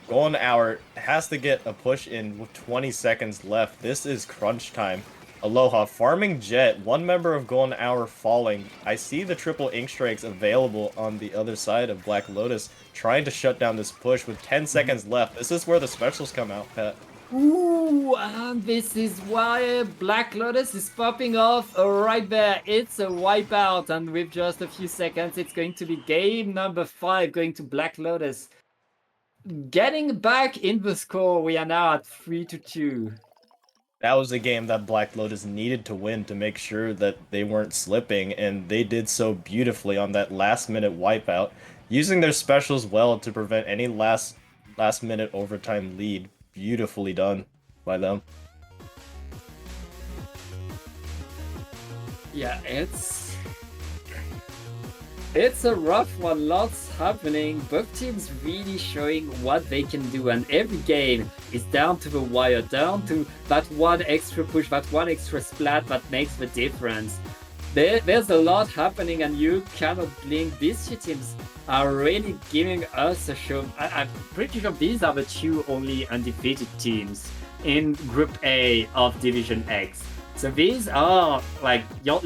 Golden Hour has to get a push in with 20 seconds left. This is crunch time. Aloha farming Jet, one member of Golden Hour falling. I see the triple ink strikes available on the other side of Black Lotus, trying to shut down this push with 10 seconds left. This is where the specials come out, Pat. Ooh, and this is why Black Lotus is popping off right there. It's a wipeout, and with just a few seconds, it's going to be game number 5 going to Black Lotus. Getting back in the score, we are now at 3-2. That was a game that Black Lotus needed to win to make sure that they weren't slipping, and they did so beautifully on that last-minute wipeout, using their specials well to prevent any last-minute overtime lead. Beautifully done by them. Yeah, it's a rough one. Lots happening. Both teams really showing what they can do, and every game is down to the wire, down to that one extra push, that one extra splat that makes the difference. There's a lot happening, and you cannot blink. These two teams are really giving us a show. I'm pretty sure these are the two only undefeated teams in Group A of Division X. So these are like your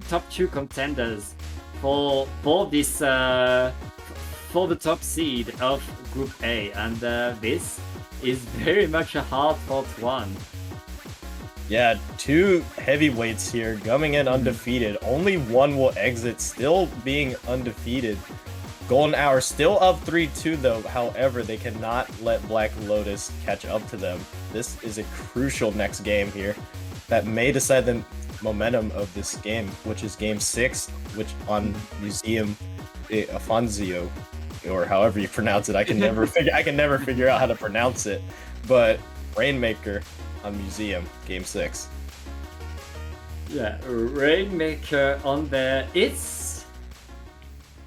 top two contenders for this for the top seed of Group A, and this is very much a hard-fought one. Yeah, 2 heavyweights here coming in undefeated. Only one will exit, still being undefeated. Golden Hour still up 3-2 though, however, they cannot let Black Lotus catch up to them. This is a crucial next game here that may decide the momentum of this game, which is game 6, which on Museum Afonso, or however you pronounce it. I can never figure out how to pronounce it. But Rainmaker on Museum, game 6. Yeah, Rainmaker on there. It's...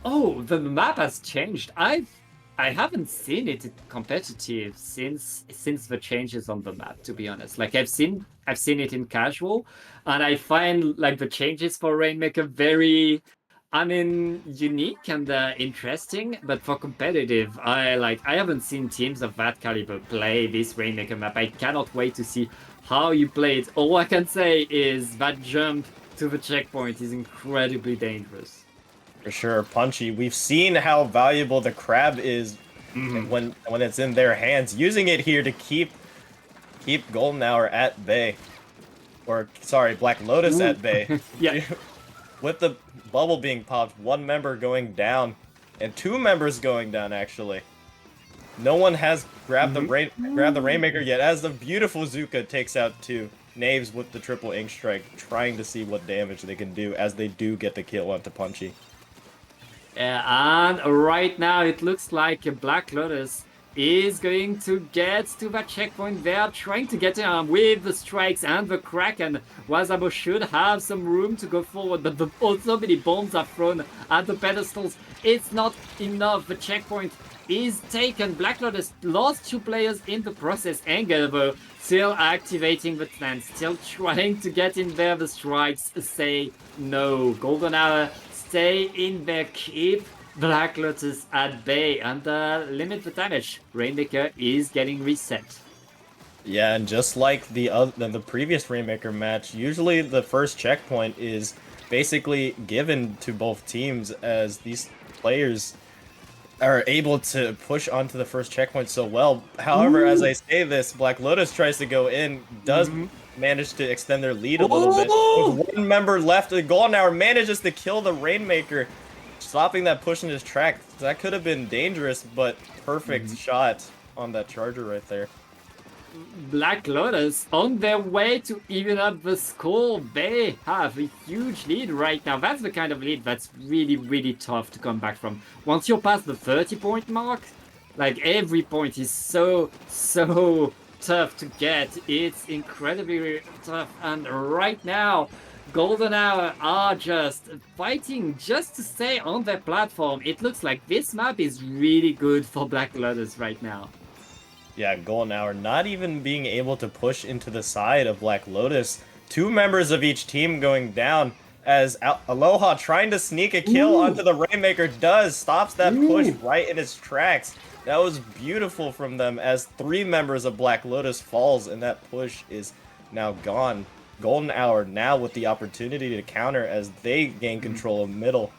Oh, the map has changed. I haven't seen it competitive since the changes on the map, to be honest. Like I've seen it in casual, and I find like the changes for Rainmaker very, I mean, unique and interesting. But for competitive, I haven't seen teams of that caliber play this Rainmaker map. I cannot wait to see how you play it. All I can say is that jump to the checkpoint is incredibly dangerous. For sure, punchy. We've seen how valuable the crab is when it's in their hands. Using it here to keep Golden Hour at bay. Or, sorry, Black Lotus at bay. Yeah. With the bubble being popped, one member going down, and 2 members going down, actually. No one has grabbed the Rainmaker yet, as the beautiful Zuka takes out 2. Knaves with the triple ink strike, trying to see what damage they can do as they do get the kill onto Punchy. And right now it looks like Black Lotus is going to get to that checkpoint there, trying to get in with the strikes and the Kraken. Wazabo should have some room to go forward, but so many bombs are thrown at the pedestals. It's not enough. The checkpoint is taken. Black Lotus lost 2 players in the process. Anger, though, still activating the plan, still trying to get in there. The strikes say no. Golden Hour, stay in there, keep Black Lotus at bay and limit the damage. Rainmaker is getting reset. Yeah, and just like the previous Rainmaker match, usually the first checkpoint is basically given to both teams as these players are able to push onto the first checkpoint so well. However, as I say this, Black Lotus tries to go in, does manage to extend their lead a little bit. With 1 member left, the Golden Hour manages to kill the Rainmaker, stopping that push in his track. That could have been dangerous, but perfect shot on that charger right there. Black Lotus on their way to even up the score. They have a huge lead right now. That's the kind of lead that's really, really tough to come back from. Once you're past the 30-point mark, like every point is so tough to get. It's incredibly tough. And right now, Golden Hour are just fighting just to stay on their platform. It looks like this map is really good for Black Lotus right now. Yeah, Golden Hour not even being able to push into the side of Black Lotus. 2 members of each team going down as Aloha trying to sneak a kill onto the Rainmaker stops that push right in its tracks. That was beautiful from them as 3 members of Black Lotus falls and that push is now gone. Golden Hour now with the opportunity to counter as they gain control of middle.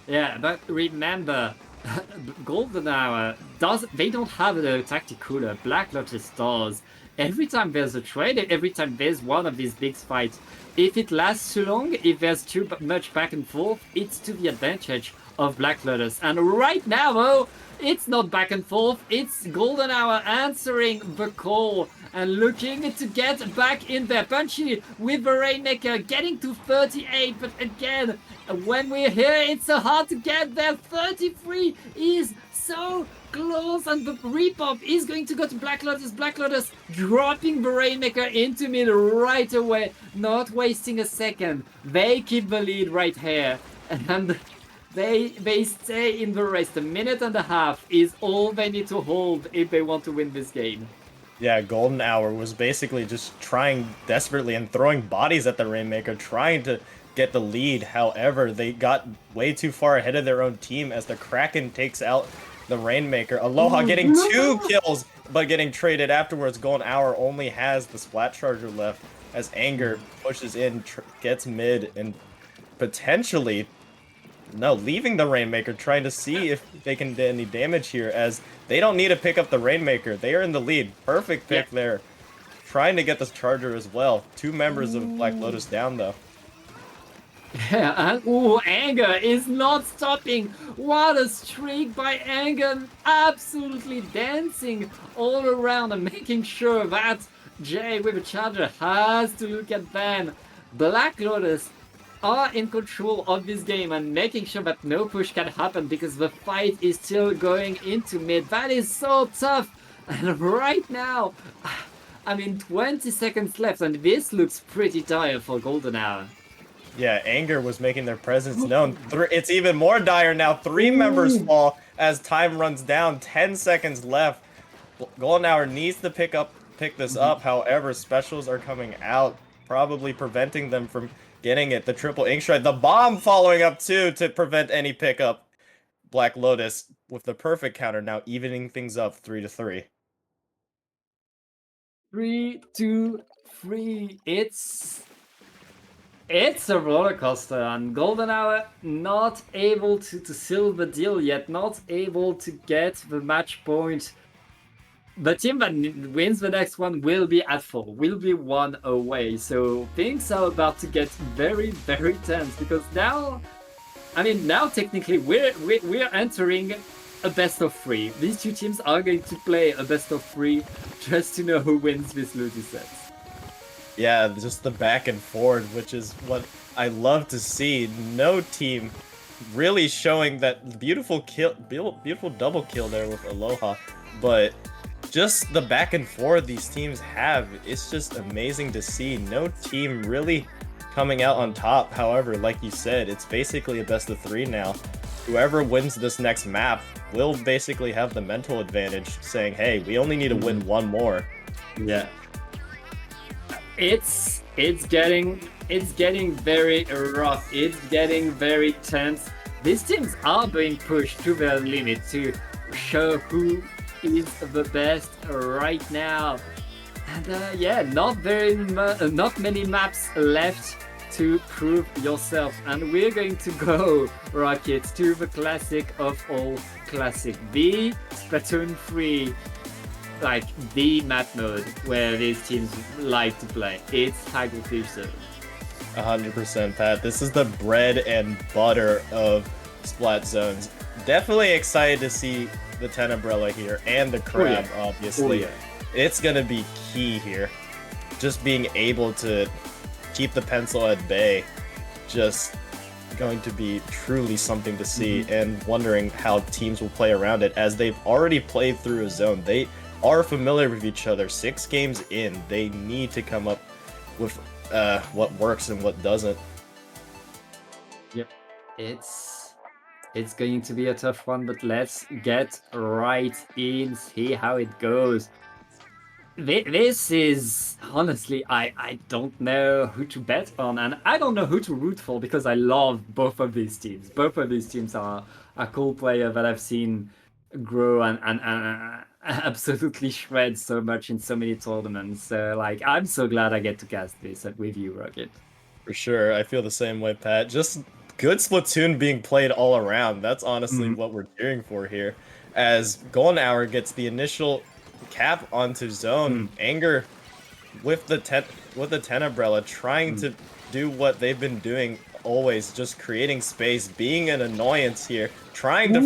Yeah, but remember, Golden Hour they don't have the tactic cooler. Black Lotus does. Every time there's a trade, every time there's one of these big fights, if it lasts too long, if there's too much back and forth, it's to the advantage of Black Lotus. And right now, though, it's not back and forth, it's Golden Hour answering the call and looking to get back in there. Punchy with the Rainmaker, getting to 38, but again, when we're here, it's so hard to get there. 33 is so close, and the repop is going to go to Black Lotus. Black Lotus dropping the Rainmaker into mid right away, not wasting a second. They keep the lead right here, and they stay in the race. A minute and a half is all they need to hold if they want to win this game. Yeah, Golden Hour was basically just trying desperately and throwing bodies at the Rainmaker, trying to get the lead. However, they got way too far ahead of their own team as the Kraken takes out the Rainmaker. Aloha getting 2 kills, but getting traded afterwards. Golden Hour only has the Splat Charger left as Anger pushes in, gets mid, and potentially leaving the Rainmaker, trying to see if they can do any damage here, as they don't need to pick up the Rainmaker. They are in the lead. Perfect pick there. Trying to get this Charger as well. 2 members of Black Lotus down, though. Yeah, and Anger is not stopping. What a streak by Anger. Absolutely dancing all around and making sure that Jay with a Charger has to look at them. Black Lotus are in control of this game and making sure that no push can happen because the fight is still going into mid. That is so tough. And right now, 20 seconds left, and this looks pretty dire for Golden Hour. Yeah, Anger was making their presence known. It's even more dire now. 3 members fall as time runs down. 10 seconds left. Golden Hour needs to pick this up. However, specials are coming out, probably preventing them from getting it. The triple ink stride, the bomb following up too to prevent any pickup. Black Lotus with the perfect counter now evening things up 3-3. 3-2-3. It's a roller coaster, and Golden Hour not able to seal the deal yet, not able to get the match point. The team that wins the next one will be at 4, will be 1 away. So things are about to get very, very tense because now technically we're entering a best of 3. These 2 teams are going to play a best of 3 just to know who wins this losing set. Yeah, just the back and forward, which is what I love to see. No team really showing that beautiful beautiful double kill there with Aloha. But just the back and forth these teams have, it's just amazing to see. No team really coming out on top. However, like you said, it's basically a best of 3 now. Whoever wins this next map will basically have the mental advantage, saying, hey, we only need to win one more. Yeah. It's getting very rough. It's getting very tense. These teams are being pushed to their limit to show who is the best right now. And yeah, not many maps left to prove yourself. And we're going to go, Rocket, to the classic of all classic, the Splatoon 3. Like the map mode where these teams like to play. It's Tigerfish Zone. 100%, Pat. This is the bread and butter of Splat Zones. Definitely excited to see the Tenebrella here and the Crab, obviously. It's gonna be key here. Just being able to keep the pencil at bay, just going to be truly something to see, and wondering how teams will play around it, as they've already played through a zone. They are familiar with each other. 6 games in, they need to come up with what works and what doesn't. Yep, it's going to be a tough one, but let's get right in, see how it goes. This is, honestly, I don't know who to bet on, and I don't know who to root for, because I love both of these teams. Both of these teams are a cool player that I've seen grow and absolutely shred so much in so many tournaments. So, like, I'm so glad I get to cast this with you, Rocket. For sure, I feel the same way, Pat. Just good Splatoon being played all around. That's honestly what we're cheering for here. As Golden Hour gets the initial cap onto zone, Anger with the Tenebrella trying to do what they've been doing always, just creating space, being an annoyance here, trying to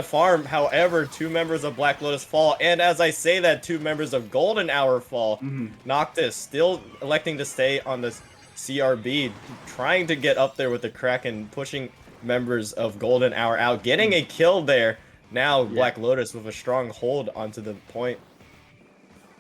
farm. However, 2 members of Black Lotus fall, and as I say that, 2 members of Golden Hour fall. Noctis still electing to stay on this CRB, trying to get up there with the Kraken, pushing members of Golden Hour out, getting a kill there. Now Black Lotus with a strong hold onto the point.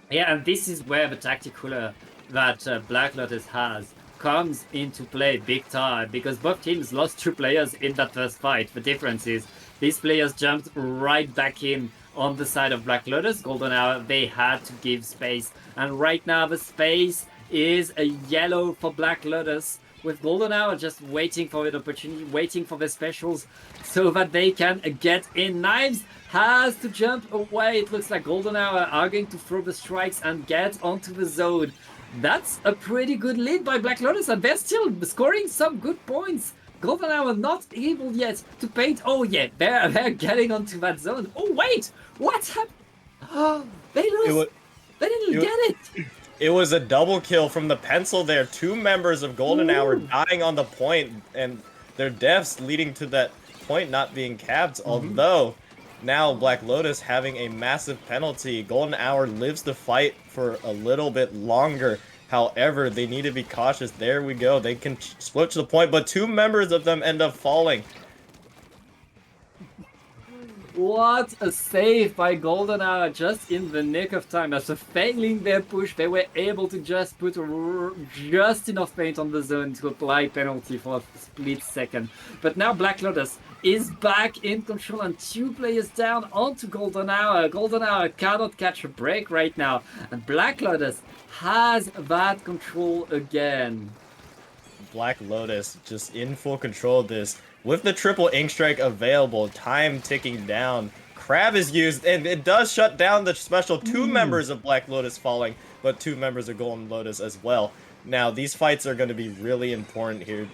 Yeah, and this is where the tactical that Black Lotus has comes into play big time, because both teams lost 2 players in that first fight. The difference is these players jumped right back in on the side of Black Lotus. Golden Hour, they had to give space, and right now the space is a yellow for Black Lotus, with Golden Hour just waiting for the opportunity, waiting for the specials so that they can get in. Knives has to jump away. It looks like Golden Hour are going to throw the strikes and get onto the zone. That's a pretty good lead by Black Lotus, and they're still scoring some good points. Golden Hour not able yet to paint. Oh yeah, they're getting onto that zone. Oh wait, what happened? Oh, they lost. They didn't get it. It was a double kill from the pencil there. 2 members of Golden Hour dying on the point, and their deaths leading to that point not being capped. Although now Black Lotus having a massive penalty. Golden Hour lives the fight for a little bit longer. However, they need to be cautious. There we go. They can switch the point, but 2 members of them end up falling. What a save by Golden Hour, just in the nick of time. After failing their push, they were able to just put just enough paint on the zone to apply penalty for a split second. But now Black Lotus is back in control, and 2 players down onto Golden Hour. Golden Hour cannot catch a break right now, and Black Lotus has that control again. Black Lotus just in full control of this. With the triple ink strike available, time ticking down. Crab is used, and it does shut down the special. 2 members of Black Lotus falling, but 2 members of Golden Lotus as well. Now, these fights are going to be really important here.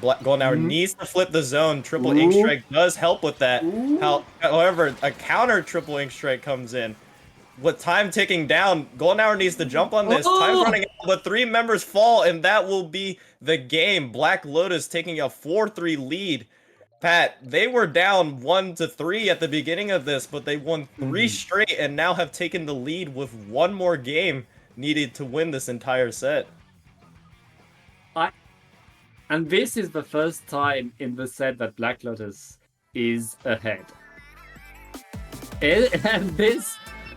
Golden Hour needs to flip the zone. Triple ink strike does help with that. However, a counter triple ink strike comes in. With time ticking down, Golden Hour needs to jump on this. Time's running out, but 3 members fall, and that will be the game. Black Lotus taking a 4-3 lead. Pat, they were down 1-3 at the beginning of this, but they won 3 straight and now have taken the lead with 1 more game needed to win this entire set. And this is the first time in the set that Black Lotus is ahead.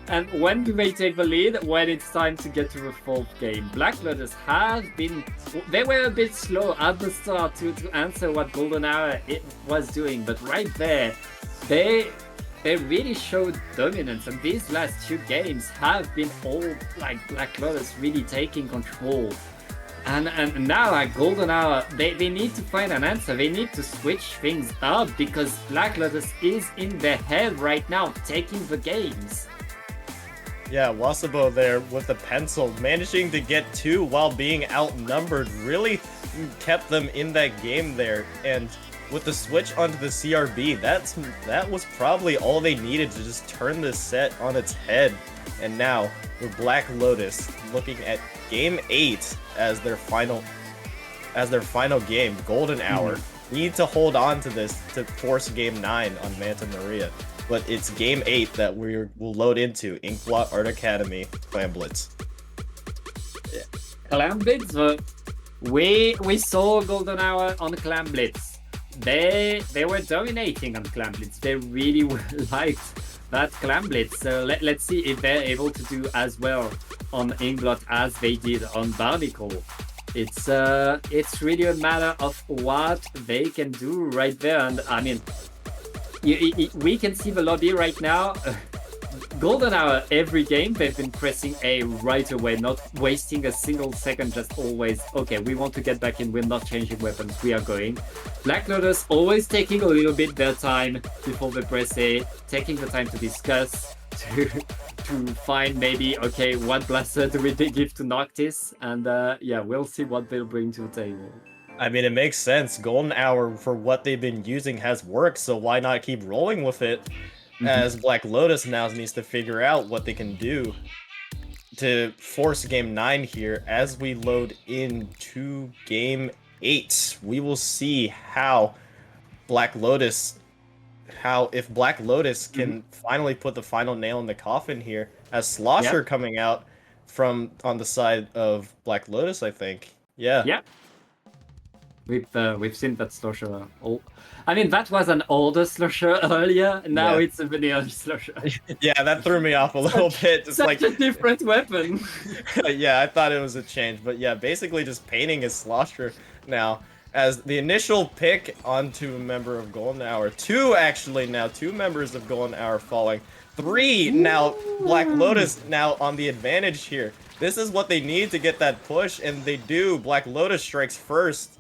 And when do they take the lead? When it's time to get to the fourth game. Black Lotus have been... They were a bit slow at the start to answer what Golden Hour was doing, but right there, they really showed dominance, and these last 2 games have been all like Black Lotus really taking control. And now like Golden Hour, they need to find an answer. They need to switch things up because Black Lotus is in their head right now, taking the games. Yeah, Wasabo there with the pencil, managing to get 2 while being outnumbered, really kept them in that game there. And with the switch onto the CRB, that was probably all they needed to just turn this set on its head. And now, with Black Lotus looking at Game 8 as their final game, Golden Hour, need to hold on to this to force Game 9 on Manta Maria. But it's Game 8 that we'll load into, Inkblot Art Academy, Clam Blitz. Yeah. Clam Blitz, we saw Golden Hour on Clam Blitz. They were dominating on Clam Blitz. They really liked that Clam Blitz. So let's see if they're able to do as well on Inkblot as they did on Barnacle. It's really a matter of what they can do right there. And I mean, we can see the lobby right now. Golden Hour, every game, they've been pressing A right away, not wasting a single second, just always, okay, we want to get back in, we're not changing weapons, we are going. Black Lotus always taking a little bit their time before they press A, taking the time to discuss, to find maybe, okay, what blaster do we give to Noctis? And yeah, we'll see what they'll bring to the table. I mean, it makes sense. Golden Hour, for what they've been using, has worked, so why not keep rolling with it? As Black Lotus now needs to figure out what they can do to force Game 9 here. As we load into Game 8, we will see how if Black Lotus can finally put the final nail in the coffin here. As Slosher coming out from on the side of Black Lotus, I think. Yeah. Yeah. We've seen that Slosher. I mean, that was an older Slosher earlier. Now it's a vanilla Slosher. Yeah, that threw me off a little bit. It's such a different weapon. Yeah, I thought it was a change, but yeah, basically just painting his Slosher now as the initial pick onto a member of Golden Hour. 2 actually now, 2 members of Golden Hour falling. 3 now, Black Lotus now on the advantage here. This is what they need to get that push, and they do. Black Lotus strikes first.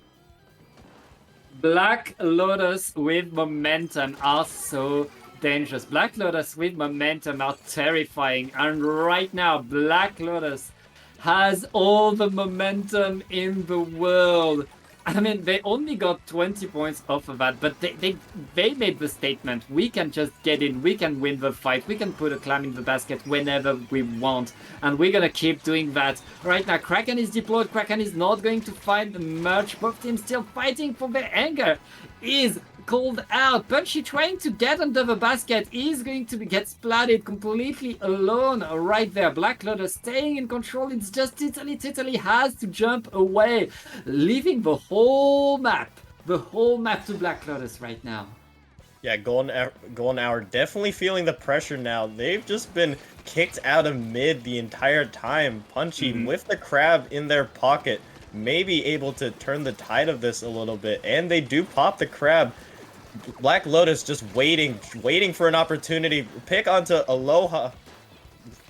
Black Lotus with momentum are so dangerous. Black Lotus with momentum are terrifying. And right now, Black Lotus has all the momentum in the world. I mean, they only got 20 points off of that, but they made the statement, we can just get in, we can win the fight, we can put a clam in the basket whenever we want, and we're gonna keep doing that. Right now, Kraken is deployed, Kraken is not going to find much, both teams still fighting for their anger. Is called out. Punchy trying to get under the basket is going to get splatted completely alone right there. Black Lotus staying in control. It's just Italy. Italy has to jump away, leaving the whole map to Black Lotus right now. Yeah, Golden Hour definitely feeling the pressure now. They've just been kicked out of mid the entire time. Punchy with the crab in their pocket, maybe able to turn the tide of this a little bit, and they do pop the crab. Black Lotus just waiting for an opportunity. Pick onto Aloha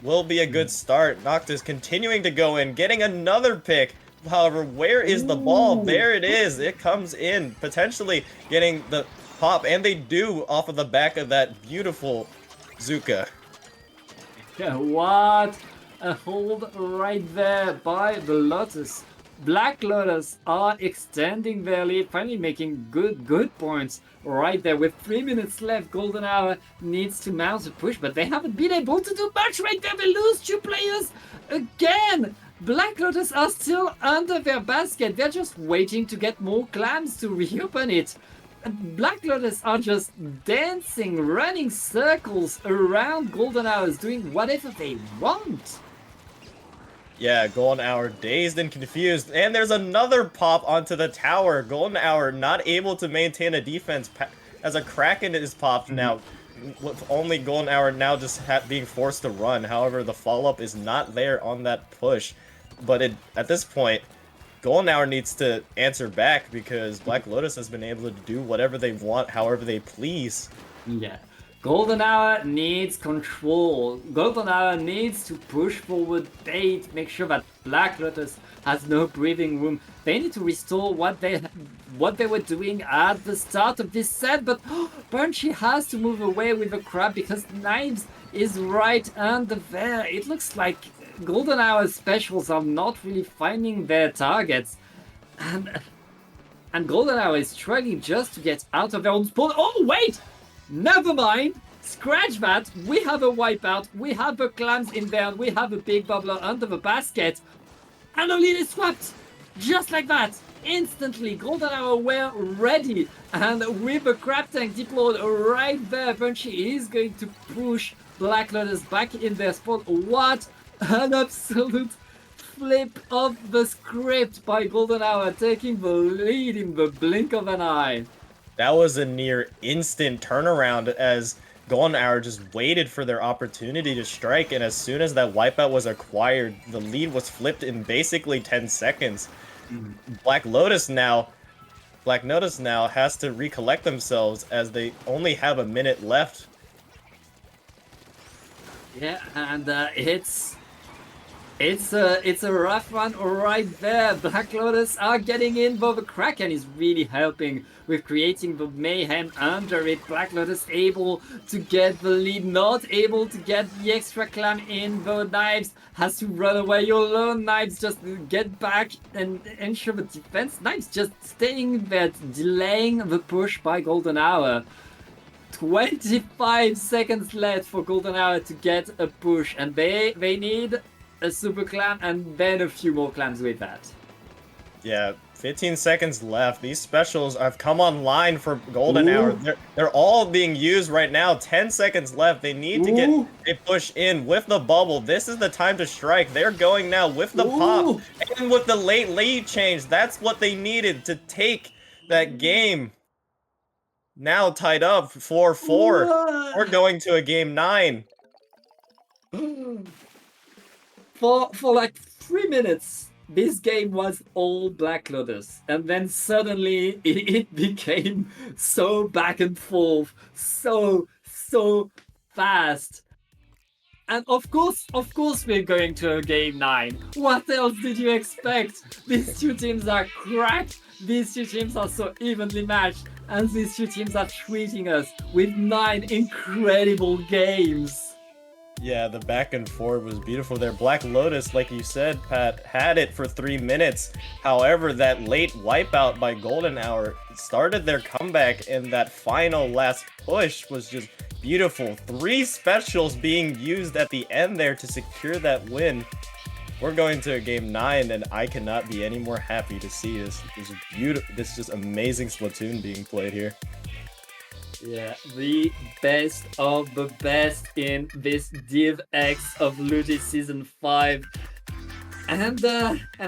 will be a good start. Noctis continuing to go in, getting another pick. However, where is the ball? There it is. It comes in, potentially getting the pop, and they do off of the back of that beautiful Zuka. Yeah, what a hold right there by the Lotus. Black Lotus are extending their lead, finally making good points right there. With 3 minutes left, Golden Hour needs to mount a push, but they haven't been able to do much right there. They lose 2 players again. Black Lotus are still under their basket. They're just waiting to get more clams to reopen it. Black Lotus are just dancing, running circles around Golden Hours, doing whatever they want. Yeah, Golden Hour dazed and confused. And there's another pop onto the tower. Golden Hour not able to maintain a defense as a Kraken is popped now. With only Golden Hour now just being forced to run. However, the follow-up is not there on that push. But at this point, Golden Hour needs to answer back because Black Lotus has been able to do whatever they want, however they please. Yeah. Golden Hour needs control. Golden Hour needs to push forward bait, make sure that Black Lotus has no breathing room. They need to restore what they were doing at the start of this set, but Punchy has to move away with the crab because Knives is right under there. It looks like Golden Hour specials are not really finding their targets. And Golden Hour is struggling just to get out of their own spawn. Oh, wait! Never mind! Scratch that! We have a wipeout, we have the clams in there, and we have a big bubbler under the basket. And the lead is swept! Just like that! Instantly, Golden Hour were ready. And with the crab tank deployed right there, Punchy is going to push Black Lotus back in their spawn. What an absolute flip of the script by Golden Hour, taking the lead in the blink of an eye. That was a near instant turnaround as Golden Hour just waited for their opportunity to strike, and as soon as that wipeout was acquired, the lead was flipped in basically 10 seconds. Black Lotus now has to recollect themselves as they only have a minute left. Yeah, and it's a rough one right there. Black Lotus are getting in, but the Kraken is really helping with creating the mayhem under it. Black Lotus able to get the lead, not able to get the extra clam in, but Knives has to run away. You're alone, Knives, just get back and ensure the defense. Knives just staying there, delaying the push by Golden Hour. 25 seconds left for Golden Hour to get a push, and they need a super clam and then a few more clams with that. Yeah, 15 seconds left. These specials have come online for Golden Hour. They're all being used right now. 10 seconds left. They need to get a push in with the bubble. This is the time to strike. They're going now with the pop and with the late lead change. That's what they needed to take that game. Now tied up 4-4. We're going to a game 9. For like 3 minutes, this game was all Black Lotus, and then suddenly it became so back and forth, so fast. And of course we're going to a game 9. What else did you expect? These two teams are cracked, these two teams are so evenly matched, and these two teams are treating us with 9 incredible games. Yeah, the back and forth was beautiful there. Black Lotus, like you said, Pat, had it for 3 minutes. However, that late wipeout by Golden Hour started their comeback, and that final last push was just beautiful. 3 specials being used at the end there to secure that win. We're going to a game 9, and I cannot be any more happy to see this. This is beautiful. This is just amazing Splatoon being played here. Yeah, the best of the best in this Div X of Ludi Season 5. And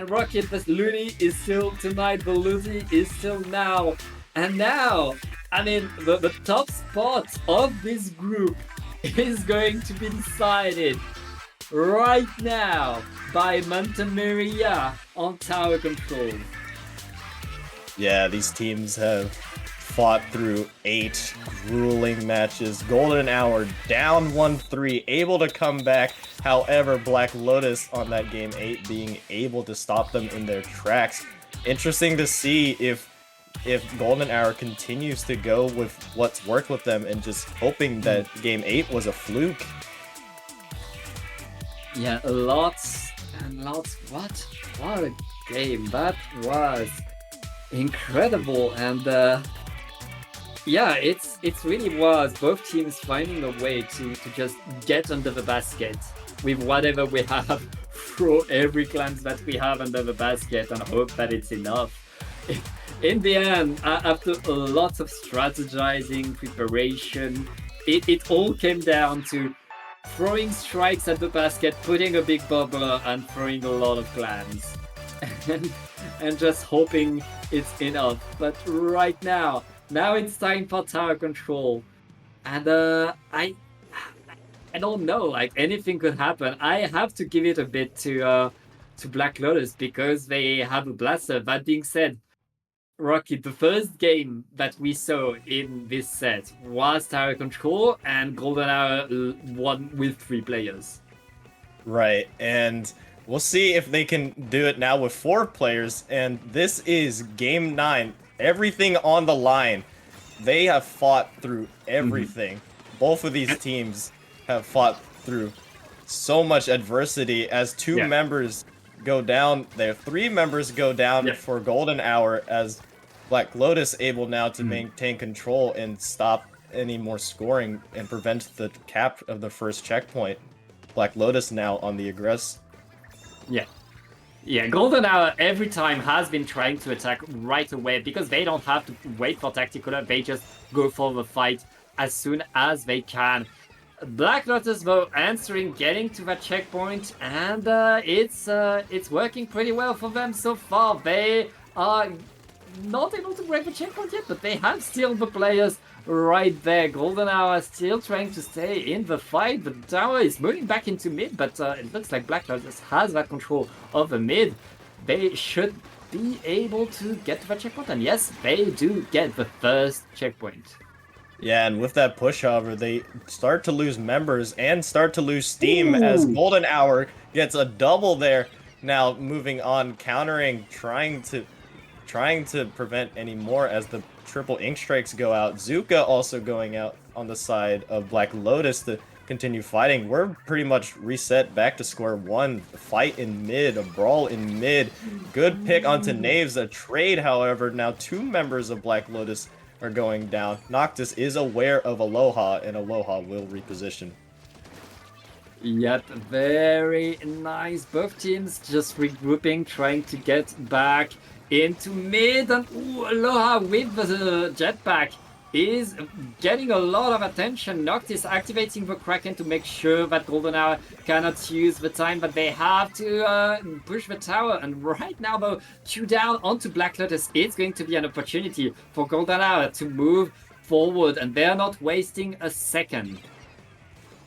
Rocket, the Ludi is still tonight, the Ludi is still now. And now, I mean, the top spot of this group is going to be decided right now by Montemaria on tower control. Yeah, these teams have fought through 8 grueling matches. Golden Hour down 1-3, able to come back. However, Black Lotus on that game 8 being able to stop them in their tracks. Interesting to see if Golden Hour continues to go with what's worked with them and just hoping that game 8 was a fluke. Yeah, lots and lots. What a game that was! Incredible. And yeah, it really was both teams finding a way to just get under the basket with whatever we have, throw every clans that we have under the basket and hope that it's enough. In the end, after lots of strategizing, preparation, it all came down to throwing strikes at the basket, putting a big bubbler, and throwing a lot of clans. and just hoping it's enough. But right now it's time for tower control. And I don't know, like anything could happen. I have to give it a bit to Black Lotus because they have a blaster. That being said, Rocky, the first game that we saw in this set was tower control, and Golden Hour won with 3 players. Right, and we'll see if they can do it now with 4 players, and this is game 9. Everything on the line. They have fought through everything. Both of these teams have fought through so much adversity as 2 members go down. There 3 members go down for Golden Hour, as Black Lotus able now to maintain control and stop any more scoring and prevent the cap of the first checkpoint. Black Lotus now on the aggress. Yeah, Golden Hour every time has been trying to attack right away because they don't have to wait for tactical, they just go for the fight as soon as they can. Black Lotus though answering, getting to that checkpoint, and it's working pretty well for them so far. They are not able to break the checkpoint yet, but they have still the players right there. Golden Hour still trying to stay in the fight. The tower is moving back into mid, but it looks like Black Lotus has that control of the mid. They should be able to get to the checkpoint, and yes, they do get the first checkpoint. Yeah, and with that push, however, they start to lose members and start to lose steam as Golden Hour gets a double there. Now moving on, countering, trying to prevent any more as the triple ink strikes go out. Zuka also going out on the side of Black Lotus to continue fighting. We're pretty much reset back to square one. A fight in mid, a brawl in mid. Good pick onto Knaves. A trade, however, now 2 members of Black Lotus are going down. Noctis is aware of Aloha, and Aloha will reposition. Yep, very nice. Both teams just regrouping, trying to get back into mid, and Aloha with the jetpack is getting a lot of attention. Noctis activating the Kraken to make sure that Golden Hour cannot use the time, but they have to push the tower. And right now, though, 2 down onto Black Lotus, it's going to be an opportunity for Golden Hour to move forward, and they're not wasting a second.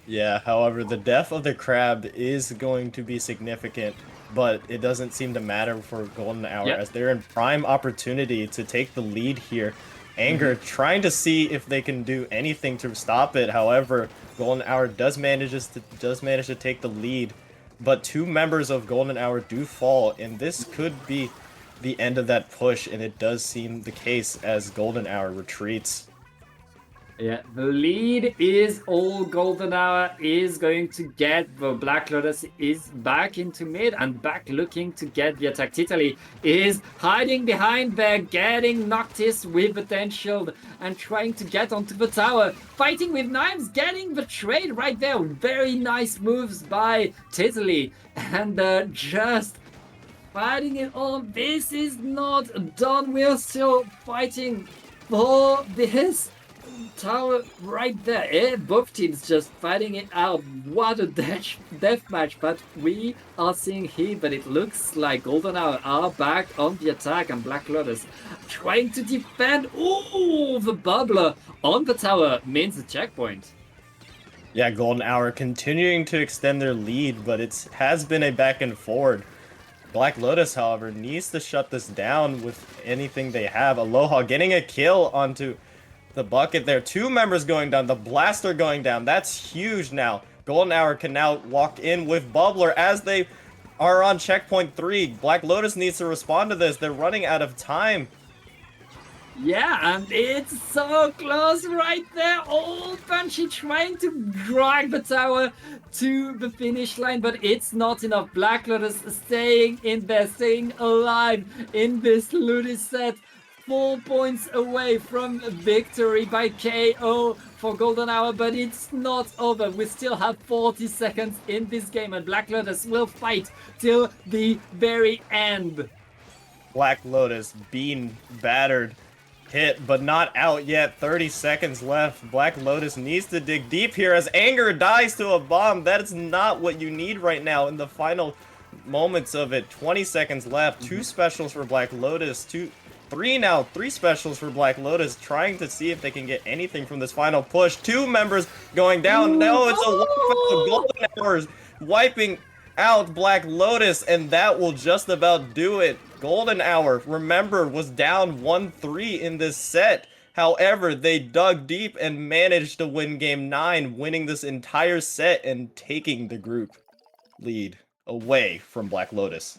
Yeah, however, the death of the crab is going to be significant, but it doesn't seem to matter for Golden Hour as they're in prime opportunity to take the lead here. Anger trying to see if they can do anything to stop it. However, Golden Hour does manage to take the lead, but 2 members of Golden Hour do fall, and this could be the end of that push, and it does seem the case as Golden Hour retreats. Yeah, the lead is all Golden Hour is going to get. The Black Lotus is back into mid and back looking to get the attack. Italy is hiding behind there, getting Noctis with the 10 shield and trying to get onto the tower. Fighting with knives, getting the trade right there. Very nice moves by Italy, and just fighting it on. This is not done. We're still fighting for this tower right there. Both teams just fighting it out. What a death match, but we are seeing here that it looks like Golden Hour are back on the attack, and Black Lotus trying to defend. Ooh, the bubbler on the tower means the checkpoint. Yeah, Golden Hour continuing to extend their lead, but it has been a back and forward. Black Lotus, however, needs to shut this down with anything they have. Aloha getting a kill onto the bucket there. 2 members going down. The blaster going down. That's huge now. Golden Hour can now walk in with Bubbler as they are on checkpoint 3. Black Lotus needs to respond to this. They're running out of time. Yeah, and it's so close right there. Oh, Punchy trying to drag the tower to the finish line, but it's not enough. Black Lotus staying in there, staying alive in this Ludi set. 4 points away from victory by KO for Golden Hour, but it's not over. We still have 40 seconds in this game, and Black Lotus will fight till the very end. Black Lotus being battered hit, but not out yet. 30 seconds left. Black Lotus needs to dig deep here as Anger dies to a bomb. That is not what you need right now in the final moments of it. 20 seconds left. 2 specials for Black Lotus. 3 specials for Black Lotus, trying to see if they can get anything from this final push. 2 members going down. No, it's a wipe. Golden Hours wiping out Black Lotus, and that will just about do it. Golden Hour, remember, was down 1-3 in this set. However, they dug deep and managed to win game 9, winning this entire set and taking the group lead away from Black Lotus.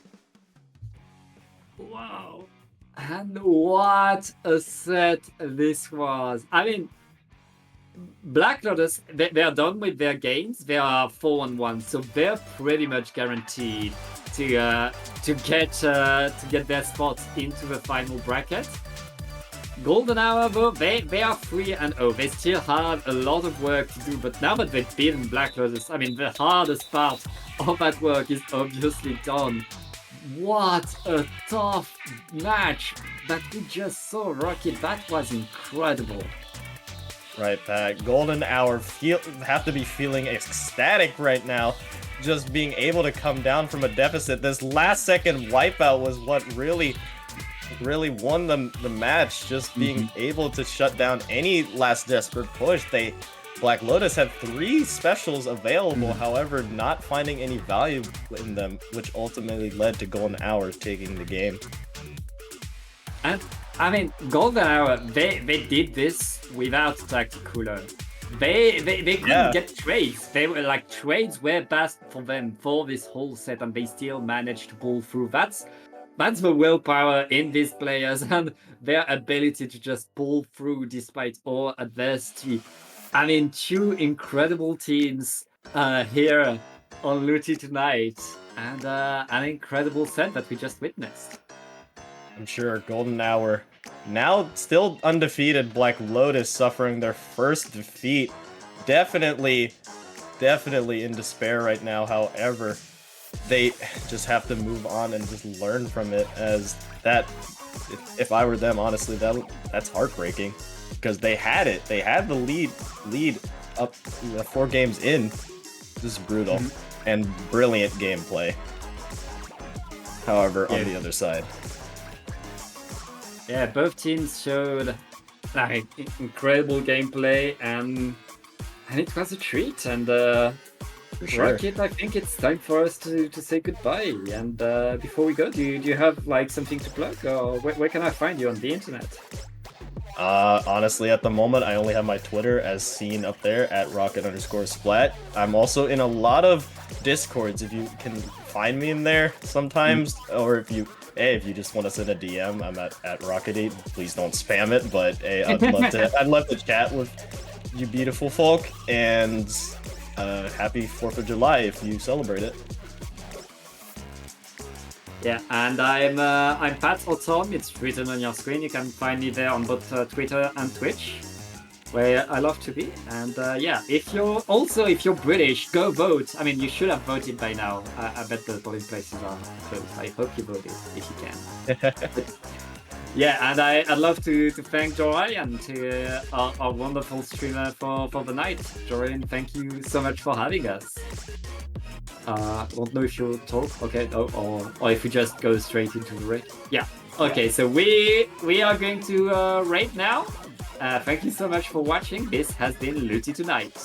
Wow. And what a set this was. I mean, Black Lotus, they are done with their games. They are 4-1, so they're pretty much guaranteed to get their spots into the final bracket. Golden Hour, though, they are 3-0. They still have a lot of work to do, but now that they've beaten Black Lotus, I mean, the hardest part of that work is obviously done. What a tough match that we just saw, Rocket. That was incredible. Right, Pat. Golden Hour have to be feeling ecstatic right now, just being able to come down from a deficit. This last second wipeout was what really won them the match, just being able to shut down any last desperate push. Black Lotus had 3 specials available, however, not finding any value in them, which ultimately led to Golden Hour taking the game. And I mean, Golden Hour, they did this without Tacticular. They couldn't get trades. They were like, trades were best for them for this whole set, and they still managed to pull through. That's the willpower in these players and their ability to just pull through despite all adversity. I mean, 2 incredible teams here on Luti tonight, and an incredible set that we just witnessed. I'm sure Golden Hour, now still undefeated, Black Lotus suffering their first defeat. Definitely in despair right now. However, they just have to move on and just learn from it, as that, if I were them, honestly, that's heartbreaking. Because they had it. They had the lead up 4 games in. This is brutal. And brilliant gameplay. However, on the other side. Yeah, both teams showed like incredible gameplay, and it was a treat. And Rocket, I think it's time for us to say goodbye. And before we go, do you have like something to plug, or where can I find you on the internet? Honestly, at the moment, I only have my Twitter as seen up there at rocket_splat. I'm also in a lot of Discords, if you can find me in there sometimes, or if you just want to send a DM, I'm at Rocket8. Please don't spam it, but hey, I'd love to chat with you beautiful folk, and happy 4th of July if you celebrate it. Yeah, and I'm Pat or Tom. It's written on your screen. You can find me there on both Twitter and Twitch, where I love to be. And yeah, if you're British, go vote. I mean, you should have voted by now. I bet the polling places are closed. I hope you voted if you can. But, yeah, and I'd love to thank Jorai and to our wonderful streamer for the night. Jorai, thank you so much for having us. Don't know if you'll talk, okay, or if we just go straight into the raid. Yeah, okay, so we are going to raid now. Thank you so much for watching. This has been Luti Tonight.